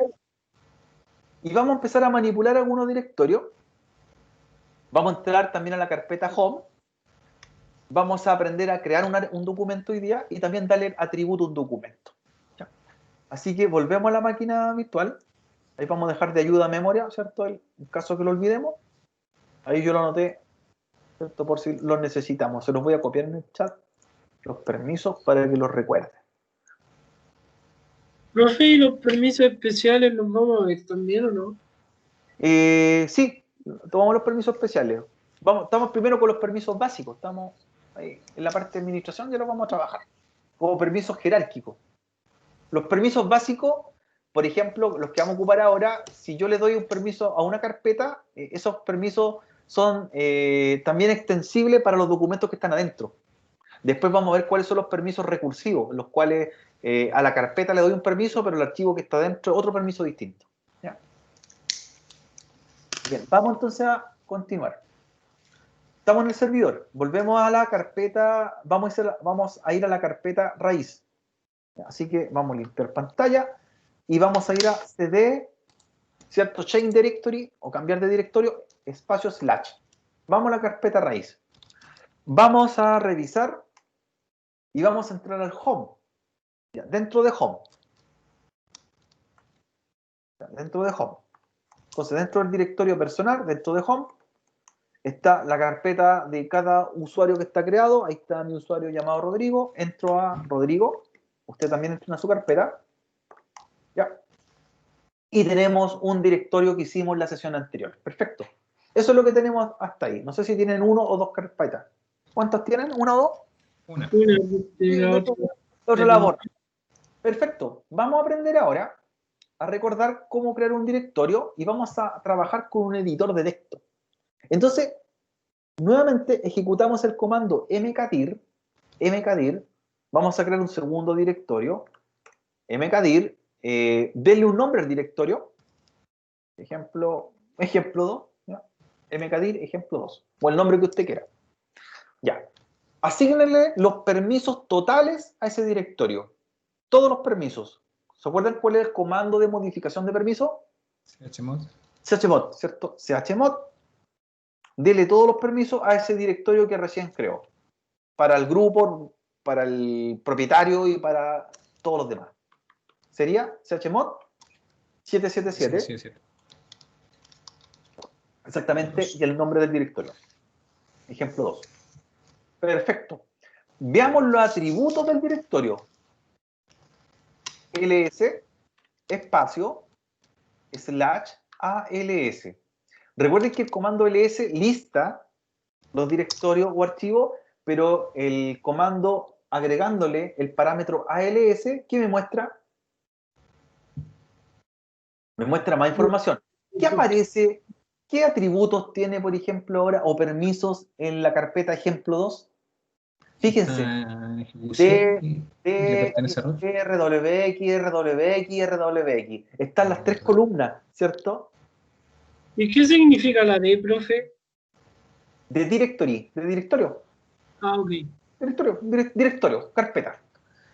Y vamos a empezar a manipular algunos directorios. Vamos a entrar también a la carpeta Home. Vamos a aprender a crear un documento hoy día y también darle atributo a un documento. ¿Ya? Así que volvemos a la máquina virtual. Ahí vamos a dejar de ayuda a memoria, ¿cierto? En caso que lo olvidemos. Ahí yo lo anoté, ¿cierto? Por si lo necesitamos. Se los voy a copiar en el chat, los permisos, para que los recuerden. Profe, ¿y los permisos especiales los vamos a ver también o no? Sí, tomamos los permisos especiales. Estamos primero con los permisos básicos. Estamos ahí en la parte de administración, ya los vamos a trabajar. Como permisos jerárquicos. Los permisos básicos, por ejemplo, los que vamos a ocupar ahora, si yo le doy un permiso a una carpeta, esos permisos son también extensibles para los documentos que están adentro. Después vamos a ver cuáles son los permisos recursivos, los cuales a la carpeta le doy un permiso, pero el archivo que está adentro otro permiso distinto. ¿Ya? Bien, vamos entonces a continuar. Estamos en el servidor. Volvemos a la carpeta, vamos a ir a la carpeta raíz. Así que vamos a limpiar pantalla y vamos a ir a cd, ¿cierto? Change directory o cambiar de directorio, espacio slash. Vamos a la carpeta raíz. Vamos a revisar y vamos a entrar al home. Ya, dentro de home. Ya, dentro de home. Entonces, dentro del directorio personal, dentro de home, está la carpeta de cada usuario que está creado. Ahí está mi usuario llamado Rodrigo. Entro a Rodrigo. Usted también entra a su carpeta. Ya. Y tenemos un directorio que hicimos en la sesión anterior. Perfecto. Eso es lo que tenemos hasta ahí. No sé si tienen uno o dos carpetas. ¿Cuántas tienen? ¿Una o dos? Una. Y la otra. Otra labor. Perfecto. Vamos a aprender ahora a recordar cómo crear un directorio y vamos a trabajar con un editor de texto. Entonces, nuevamente ejecutamos el comando mkdir. Vamos a crear un segundo directorio. mkdir, denle un nombre al directorio. Ejemplo 2. ¿Ya? mkdir, ejemplo 2. O el nombre que usted quiera. Ya. Asígnenle los permisos totales a ese directorio. Todos los permisos. ¿Se acuerdan cuál es el comando de modificación de permiso? chmod. chmod, ¿cierto? chmod. Dele todos los permisos a ese directorio que recién creó. Para el grupo, para el propietario y para todos los demás. Sería chmod 777. 777. Exactamente, y el nombre del directorio. Ejemplo 2. Perfecto. Veamos los atributos del directorio. ls, espacio, /als. Recuerden que el comando ls lista los directorios o archivos, pero el comando agregándole el parámetro als, ¿qué me muestra? Me muestra más información. ¿Qué aparece? ¿Qué atributos tiene, por ejemplo, ahora, o permisos en la carpeta ejemplo 2? Fíjense. Le pertenece a root. RWX. Están las tres columnas, ¿cierto? ¿Y qué significa la D, profe? De directorio. Ah, ok. Directorio, carpeta.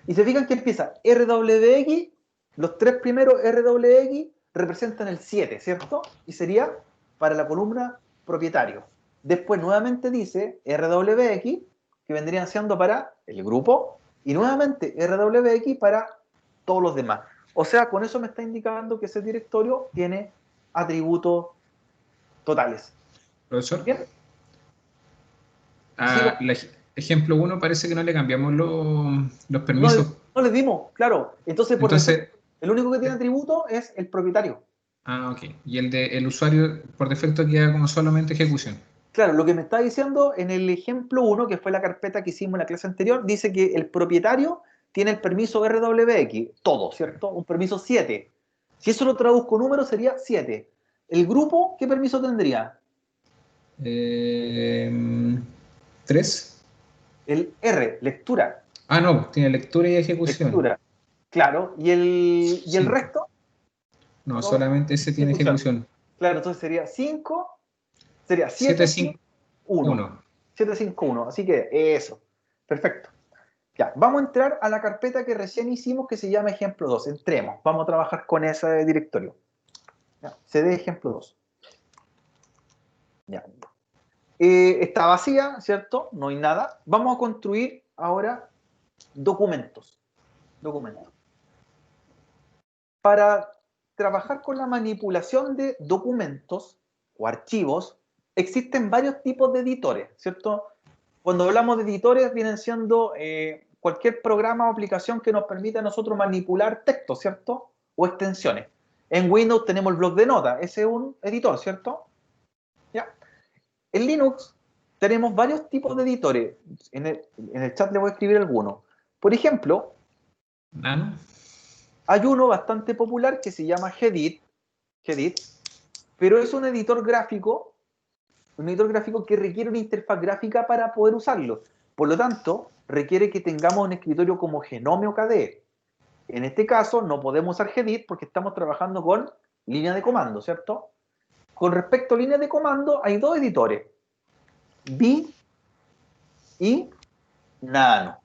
Y se fijan que empieza RWX, los tres primeros RWX representan el 7, ¿cierto? Y sería para la columna propietario. Después nuevamente dice RWX, que vendrían siendo para el grupo, y nuevamente RWX para todos los demás. O sea, con eso me está indicando que ese directorio tiene atributos totales. Profesor. ¿Bien? Ejemplo 1 parece que no le cambiamos los permisos. No le dimos, claro. Entonces, el único que tiene atributo es el propietario. Ah, ok. Y el usuario por defecto queda como solamente ejecución. Claro, lo que me está diciendo en el ejemplo 1, que fue la carpeta que hicimos en la clase anterior, dice que el propietario tiene el permiso RWX, todo, ¿cierto? Un permiso 7. Si eso lo traduzco en número, sería 7. ¿El grupo qué permiso tendría? 3. El R, lectura. Ah, no, tiene lectura y ejecución. Lectura, claro. ¿Y el resto? No, solamente ese tiene ejecución. Claro, entonces sería 5, sería 7, 5, 1. 7, 5, 1. Así que eso. Perfecto. Ya, vamos a entrar a la carpeta que recién hicimos que se llama ejemplo 2. Entremos. Vamos a trabajar con ese directorio. Ya, cd ejemplo 2. Ya. Está vacía, ¿cierto? No hay nada. Vamos a construir ahora documentos. Para trabajar con la manipulación de documentos o archivos, existen varios tipos de editores, ¿cierto? Cuando hablamos de editores, vienen siendo cualquier programa o aplicación que nos permita a nosotros manipular texto, ¿cierto? O extensiones. En Windows tenemos el bloc de notas, ese es un editor, ¿cierto? ¿Ya? En Linux tenemos varios tipos de editores. En el chat le voy a escribir algunos. Por ejemplo, hay uno bastante popular que se llama Gedit, pero es un editor gráfico que requiere una interfaz gráfica para poder usarlo. Por lo tanto, requiere que tengamos un escritorio como Genome o KDE. En este caso, no podemos usar Gedit porque estamos trabajando con línea de comando, ¿cierto? Con respecto a línea de comando, hay dos editores. Bi y Nano.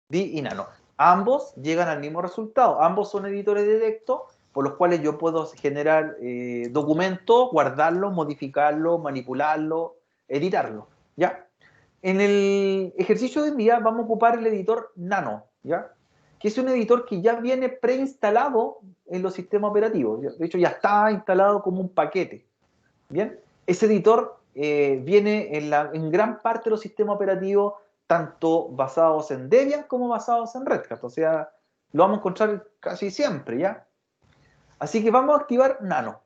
Bi y Nano. Ambos llegan al mismo resultado. Ambos son editores de texto por los cuales yo puedo generar documentos, guardarlos, modificarlos, manipularlos, editarlos. ¿Ya? En el ejercicio de hoy día vamos a ocupar el editor Nano, ¿ya? Que es un editor que ya viene preinstalado en los sistemas operativos. De hecho, ya está instalado como un paquete. ¿Bien? Ese editor viene en gran parte de los sistemas operativos, tanto basados en Debian como basados en Red Hat. O sea, lo vamos a encontrar casi siempre, ¿ya? Así que vamos a activar Nano.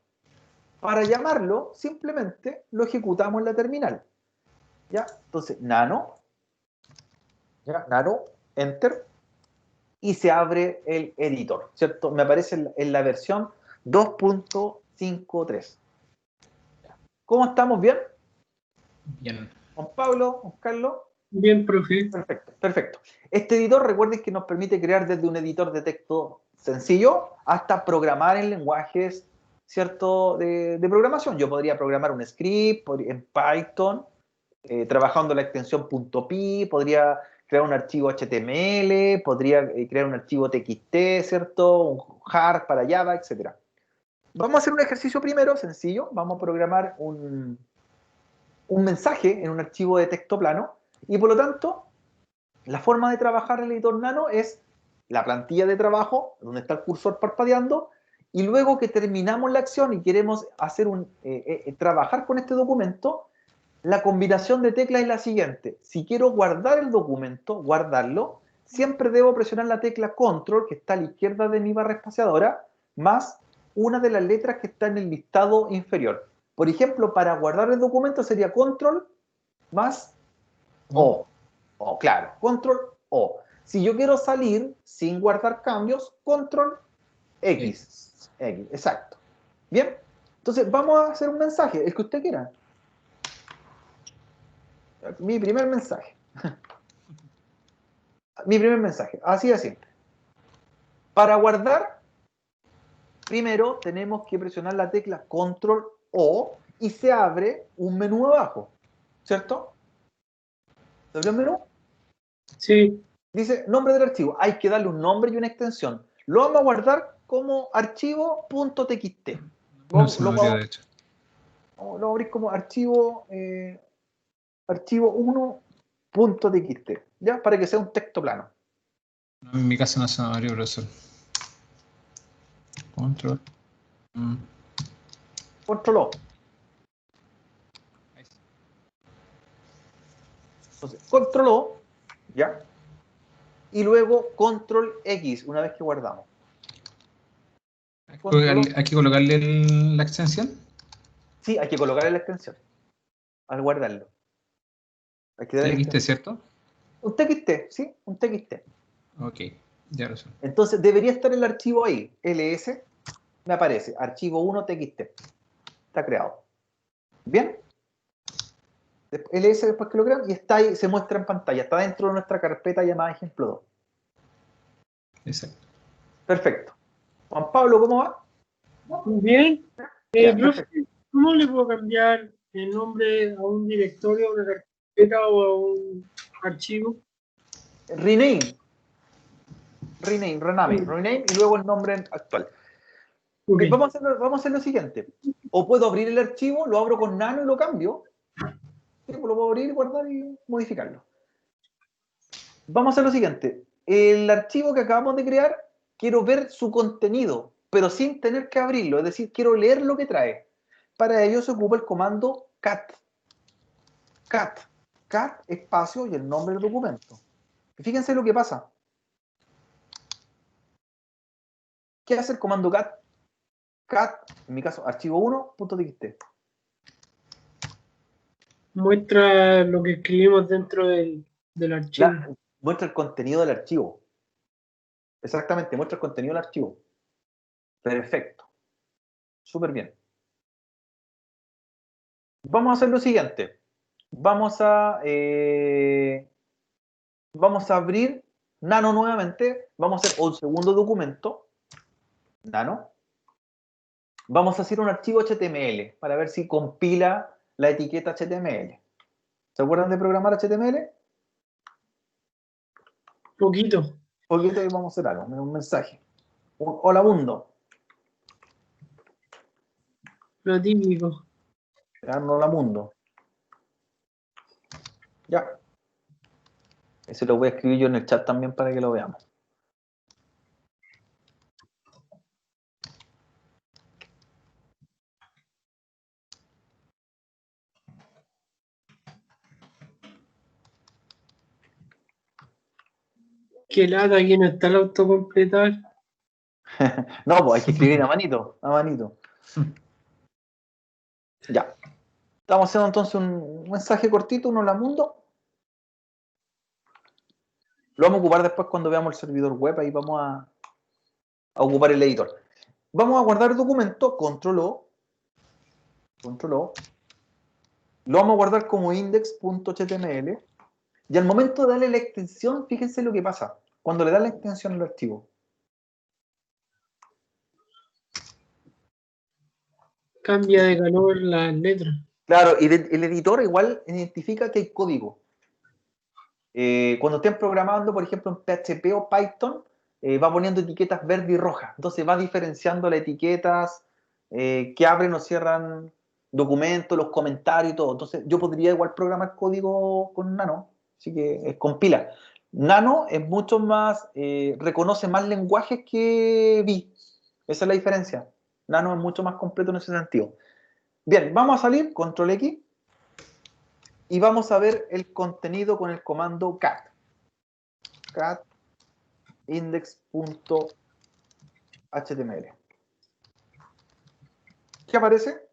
Para llamarlo, simplemente lo ejecutamos en la terminal. ¿Ya? Entonces, Nano, ¿ya? Nano, Enter, y se abre el editor, ¿cierto? Me aparece en la versión 2.53. ¿Cómo estamos? ¿Bien? Bien. Juan Pablo, Juan Carlos. Bien, profe. Perfecto, perfecto. Este editor, recuerden que nos permite crear desde un editor de texto sencillo hasta programar en lenguajes, ¿cierto?, de programación. Yo podría programar un script en Python, trabajando la extensión .py, podría crear un archivo HTML, podría crear un archivo TXT, ¿cierto?, un jar para Java, etc. Vamos a hacer un ejercicio primero, sencillo. Vamos a programar un mensaje en un archivo de texto plano y, por lo tanto, la forma de trabajar el editor Nano es la plantilla de trabajo, donde está el cursor parpadeando, y luego que terminamos la acción y queremos hacer trabajar con este documento, la combinación de teclas es la siguiente. Si quiero guardar el documento, guardarlo, siempre debo presionar la tecla Control, que está a la izquierda de mi barra espaciadora, más una de las letras que está en el listado inferior. Por ejemplo, para guardar el documento sería Control más O. O, claro, Control O. Si yo quiero salir sin guardar cambios, Control X. X, exacto. Bien, entonces vamos a hacer un mensaje, el que usted quiera. Mi primer mensaje. Mi primer mensaje, así de simple. Para guardar, primero tenemos que presionar la tecla Control O y se abre un menú abajo, ¿cierto? ¿Se abrió el menú? Sí. Dice nombre del archivo. Hay que darle un nombre y una extensión. Lo vamos a guardar como archivo.txt. No se me olvidó, de hecho. Lo vamos a abrir como archivo 1.txt, ¿ya? Para que sea un texto plano. No, en mi caso no se me abrió, profesor. Control. Control O. Entonces, Control O, ¿ya? Y luego Control X, una vez que guardamos. ¿Hay que colocarle la extensión? Sí, hay que colocarle la extensión al guardarlo. Hay que darle TXT, ¿cierto? un TXT, ¿sí? Un TXT. Ok, ya lo sé. Entonces debería estar el archivo ahí, ls, me aparece, archivo 1 txt. Está creado. ¿Bien? ls después que lo crean y está ahí, se muestra en pantalla, está dentro de nuestra carpeta llamada ejemplo 2. Exacto. Perfecto. Juan Pablo, ¿cómo va? Bien. Ya, Profe, perfecto. ¿cómo le puedo cambiar el nombre a un directorio, a una carpeta o a un archivo? Rename, y luego el nombre actual. Ok. Vamos a hacer lo siguiente. O puedo abrir el archivo, lo abro con Nano y lo cambio. Sí, pues lo puedo abrir, guardar y modificarlo. Vamos a hacer lo siguiente. El archivo que acabamos de crear, quiero ver su contenido, pero sin tener que abrirlo. Es decir, quiero leer lo que trae. Para ello se ocupa el comando cat. Cat. Cat, espacio y el nombre del documento. Y fíjense lo que pasa. ¿Qué hace el comando cat? Cat, en mi caso, archivo 1.txt. Muestra lo que escribimos dentro del archivo. Muestra el contenido del archivo. Exactamente, muestra el contenido del archivo. Perfecto. Súper bien. Vamos a hacer lo siguiente. Vamos a abrir Nano nuevamente. Vamos a hacer un segundo documento. Nano. Vamos a hacer un archivo HTML para ver si compila la etiqueta HTML. ¿Se acuerdan de programar HTML? Poquito. Poquito y vamos a hacer algo, un mensaje. Un hola mundo. Lo típico. Un hola mundo. Ya. Ese lo voy a escribir yo en el chat también para que lo veamos. Qué lata, aquí no está el autocompletar. No, pues hay que escribir a manito, a manito. Ya. Estamos haciendo entonces un mensaje cortito, un hola mundo. Lo vamos a ocupar después cuando veamos el servidor web, ahí vamos a ocupar el editor. Vamos a guardar el documento, control O, lo vamos a guardar como index.html, y al momento de darle la extensión, fíjense lo que pasa, cuando le dan la extensión al archivo. Cambia de color las letras. Claro, y el editor igual identifica que hay código. Cuando estén programando, por ejemplo, en PHP o Python, va poniendo etiquetas verde y roja. Entonces va diferenciando las etiquetas que abren o cierran documentos, los comentarios y todo. Entonces yo podría igual programar código con Nano, así que compila. Nano es mucho más, reconoce más lenguajes que Vi. Esa es la diferencia. Nano es mucho más completo en ese sentido. Bien, vamos a salir, control X, y vamos a ver el contenido con el comando cat. Cat index.html. ¿Qué aparece?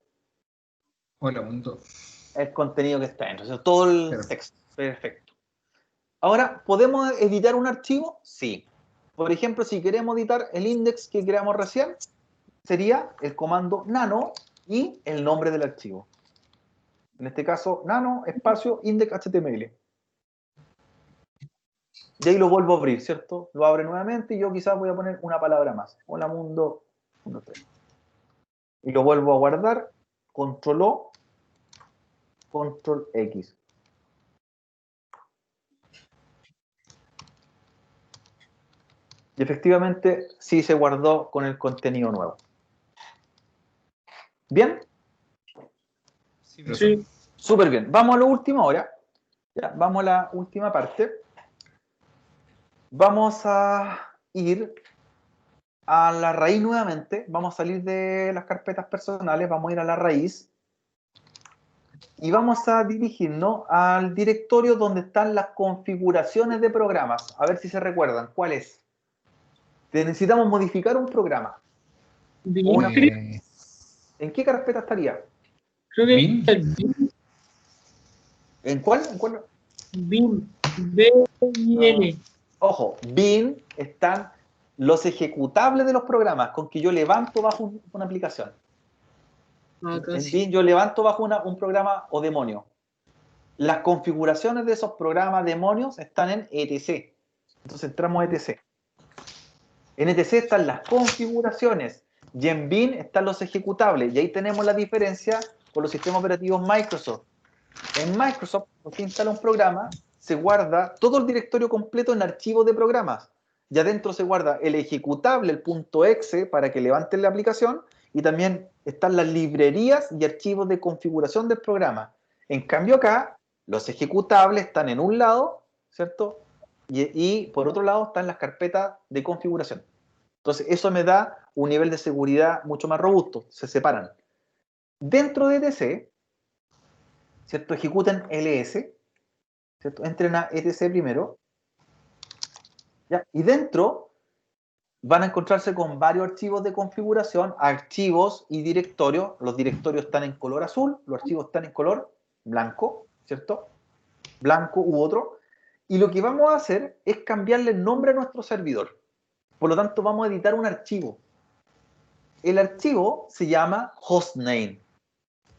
Hola, mundo. El contenido que está dentro, o sea, todo el texto. Perfecto. Ahora, ¿podemos editar un archivo? Sí. Por ejemplo, si queremos editar el index que creamos recién, sería el comando nano y el nombre del archivo. En este caso, nano espacio index.html. Y ahí lo vuelvo a abrir, ¿cierto? Lo abre nuevamente y yo quizás voy a poner una palabra más. Hola mundo 1.3. Y lo vuelvo a guardar. Control O, control X. Y efectivamente sí se guardó con el contenido nuevo. ¿Bien? Sí, profesor. Sí. Súper bien. Vamos a lo último ahora. Ya, vamos a la última parte. Vamos a ir a la raíz nuevamente. Vamos a salir de las carpetas personales. Vamos a ir a la raíz. Y vamos a dirigirnos al directorio donde están las configuraciones de programas. A ver si se recuerdan. ¿Cuál es? Necesitamos modificar un programa. O una... ¿En qué carpeta estaría? Creo que ¿Bin? el BIM. ¿En cuál? ¿En cuál? BIM. B-I-N. Ojo, bin están los ejecutables de los programas con que yo levanto bajo una aplicación. Acá En sí. bin yo levanto bajo un programa o demonio. Las configuraciones de esos programas demonios están en etc. Entonces entramos a etc. En etc están las configuraciones y en bin están los ejecutables. Y ahí tenemos la diferencia con los sistemas operativos Microsoft. En Microsoft, cuando se instala un programa, se guarda todo el directorio completo en archivos de programas. Y adentro se guarda el ejecutable, el .exe, para que levanten la aplicación, y también están las librerías y archivos de configuración del programa. En cambio acá, los ejecutables están en un lado, ¿cierto? Y por otro lado están las carpetas de configuración. Entonces eso me da un nivel de seguridad mucho más robusto, se separan. Dentro de ETC, ¿cierto? Ejecuten ls, ¿cierto? Entren a etc primero, ¿ya? Y dentro van a encontrarse con varios archivos de configuración, archivos y directorios. Los directorios están en color azul, los archivos están en color blanco, ¿cierto? Blanco u otro. Y lo que vamos a hacer es cambiarle el nombre a nuestro servidor. Por lo tanto, vamos a editar un archivo. El archivo se llama hostname.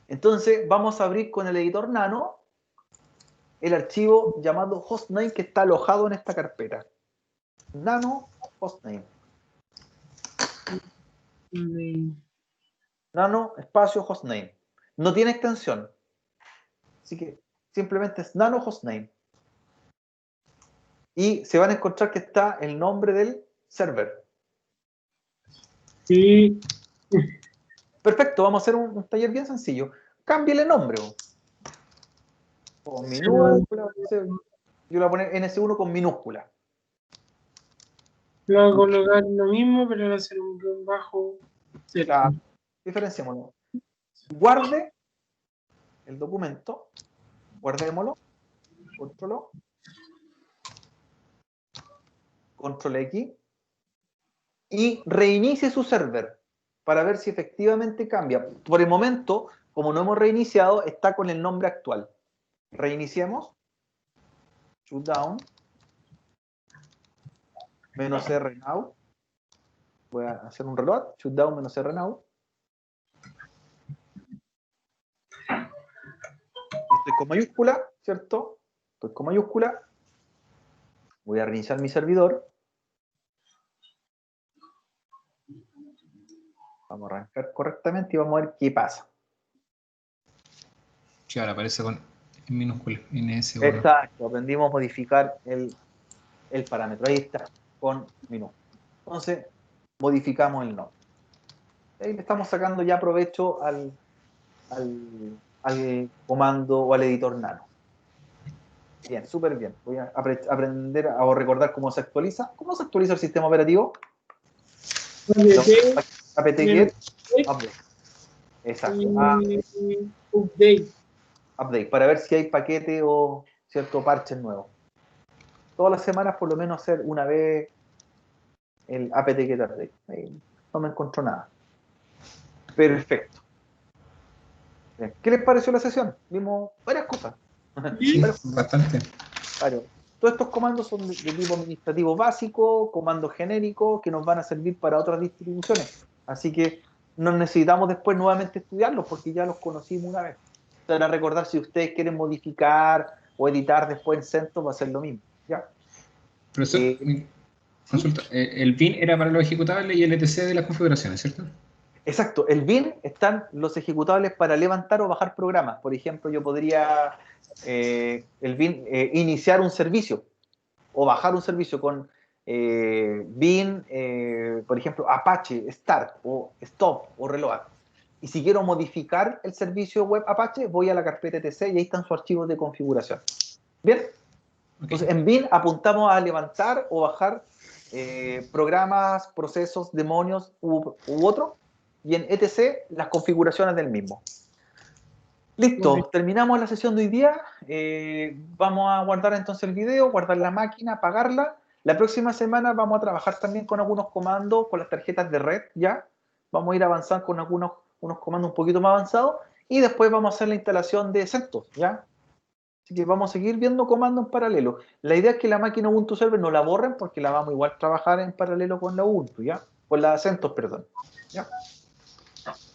Entonces, vamos a abrir con el editor Nano el archivo llamado hostname que está alojado en esta carpeta. Nano hostname. Nano espacio hostname. No tiene extensión. Así que simplemente es nano hostname. Y se van a encontrar que está el nombre del server. Sí. Perfecto, vamos a hacer un taller bien sencillo. Cámbiale el nombre. Con minúscula. Yo le voy a poner NS1 con minúscula. Lo voy a colocar lo mismo, pero va a hacer un guión bajo. Claro, diferenciémoslo. Guarde el documento. Guardémoslo. Control X. Y reinicie su server para ver si efectivamente cambia. Por el momento, como no hemos reiniciado, está con el nombre actual. Reiniciemos. Shutdown. -R now. Voy a hacer un reload. Shutdown -R now. Estoy con mayúscula, ¿cierto? Estoy con mayúscula. Voy a reiniciar mi servidor. Vamos a arrancar correctamente y vamos a ver qué pasa. Sí, ahora aparece con en minúscula, NS1. Exacto, aprendimos a modificar el parámetro. Ahí está, con minúscula. Entonces, modificamos el nombre. Ahí le estamos sacando ya provecho al comando o al editor nano. Bien, súper bien. Voy a aprender a recordar cómo se actualiza. ¿Cómo se actualiza el sistema operativo? apt-get update. Exacto. Update, para ver si hay paquete o cierto parche nuevo. Todas las semanas por lo menos hacer una vez el apt-get update. Ahí no me encontró nada. Perfecto. Bien. ¿Qué les pareció la sesión? Vimos varias cosas. Sí, bastante. Claro. Todos estos comandos son de tipo administrativo básico, comandos genéricos que nos van a servir para otras distribuciones. Así que no necesitamos después nuevamente estudiarlos porque ya los conocimos una vez. Para recordar si ustedes quieren modificar o editar después en CentOS va a ser lo mismo. ¿Ya? Profesor, consulta. El bin era para los ejecutables y el etc de las configuraciones, ¿cierto? Exacto. El bin están los ejecutables para levantar o bajar programas. Por ejemplo, yo podría el bin iniciar un servicio o bajar un servicio con bin, por ejemplo, Apache, Start o Stop o Reload. Y si quiero modificar el servicio web Apache, voy a la carpeta etc y ahí están sus archivos de configuración. ¿Bien? Okay. Entonces, en bin apuntamos a levantar o bajar programas, procesos, demonios u otro, y en etc las configuraciones del mismo. Listo, terminamos la sesión de hoy día. Vamos a guardar entonces el video, guardar la máquina, apagarla. La próxima semana vamos a trabajar también con algunos comandos, con las tarjetas de red, ¿ya? Vamos a ir avanzando con unos comandos un poquito más avanzados y después vamos a hacer la instalación de CentOS, ¿ya? Así que vamos a seguir viendo comandos en paralelo. La idea es que la máquina Ubuntu Server no la borren porque la vamos igual a trabajar en paralelo con la Ubuntu, ¿ya? Con la CentOS, perdón, ¿ya?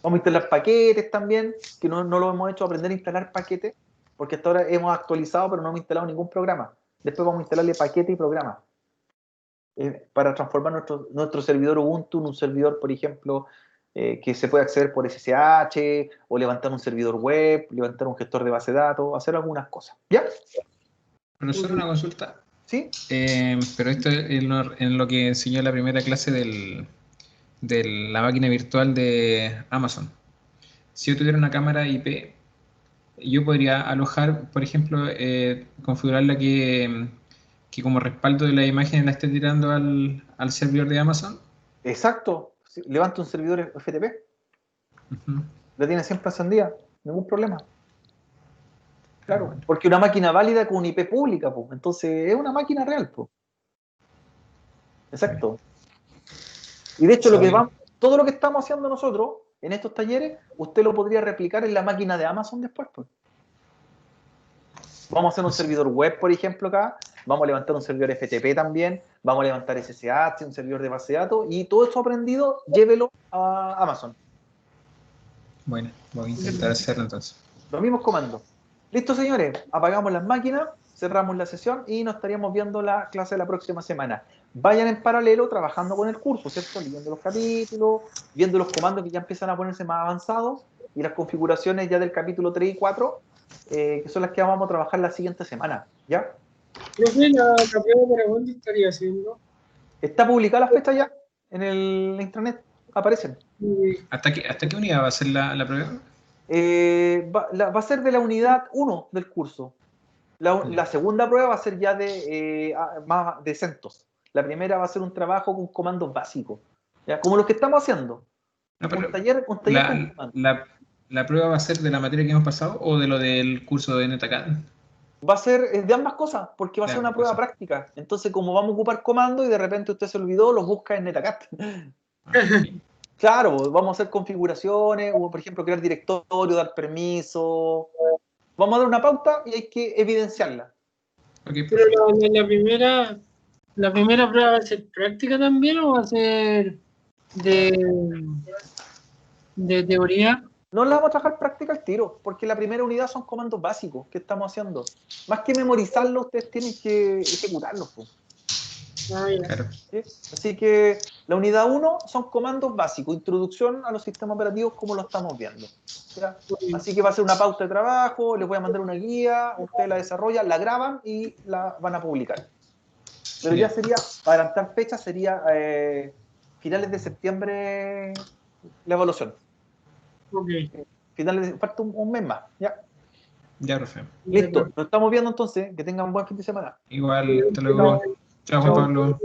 Vamos a instalar paquetes también, que no lo hemos hecho, aprender a instalar paquetes, porque hasta ahora hemos actualizado, pero no hemos instalado ningún programa. Después vamos a instalarle paquete y programa. Para transformar nuestro servidor Ubuntu en un servidor, por ejemplo, que se puede acceder por SSH, o levantar un servidor web, levantar un gestor de base de datos, hacer algunas cosas. ¿Ya? Profesor, una consulta. ¿Sí? Pero esto es en lo que enseñó la primera clase de la máquina virtual de Amazon. Si yo tuviera una cámara IP, yo podría alojar, por ejemplo, configurarla que como respaldo de la imagen la esté tirando al servidor de Amazon. Exacto. Sí, levanta un servidor FTP. La tiene siempre encendida, ningún problema. Claro, porque una máquina válida con una IP pública, pues. Entonces es una máquina real, pues. Exacto. Y de hecho, todo lo que estamos haciendo nosotros en estos talleres, usted lo podría replicar en la máquina de Amazon después, pues. Vamos a hacer un servidor web, por ejemplo, acá. Vamos a levantar un servidor FTP también. Vamos a levantar SSH, un servidor de base de datos. Y todo eso aprendido, llévelo a Amazon. Bueno, voy a intentar hacerlo entonces. Los mismos comandos. Listo, señores. Apagamos las máquinas, cerramos la sesión y nos estaríamos viendo la clase de la próxima semana. Vayan en paralelo trabajando con el curso, ¿cierto? Leyendo los capítulos, viendo los comandos que ya empiezan a ponerse más avanzados y las configuraciones ya del capítulo 3 y 4 que son las que vamos a trabajar la siguiente semana, ¿ya? Profe, la prueba para cuándo estaría haciendo. Está publicada la fecha ya en la intranet, aparecen. ¿Hasta qué unidad va a ser la prueba? Va a ser de la unidad 1 del curso. La segunda prueba va a ser ya más de CentOS. La primera va a ser un trabajo con comandos básicos, ¿ya? Como los que estamos haciendo. No, pero Un taller con comandos. ¿La prueba va a ser de la materia que hemos pasado o de lo del curso de NetAcad? Va a ser de ambas cosas, porque va a De ser una ambas prueba cosas. práctica. Entonces, como vamos a ocupar comandos y de repente usted se olvidó, los busca en NetAcad. Claro, vamos a hacer configuraciones, o por ejemplo, crear directorio, dar permiso. Vamos a dar una pauta y hay que evidenciarla. Okay, Pero la primera prueba va a ser práctica también o va a ser de teoría. No la vamos a trabajar práctica al tiro, porque la primera unidad son comandos básicos que estamos haciendo. Más que memorizarlos, ustedes tienen que ejecutarlos. Pues. claro. ¿Sí? Así que la unidad 1 son comandos básicos, introducción a los sistemas operativos como lo estamos viendo. ¿Ya? Así que va a ser una pauta de trabajo, les voy a mandar una guía, ustedes la desarrollan, la graban y la van a publicar. Pero ya sería, para adelantar fecha, sería finales de septiembre la evaluación. Falta un mes más, ¿ya? Ya, profe. Listo, nos estamos viendo entonces, que tengan un buen fin de semana. Igual, hasta luego. Chao, Juan Pablo.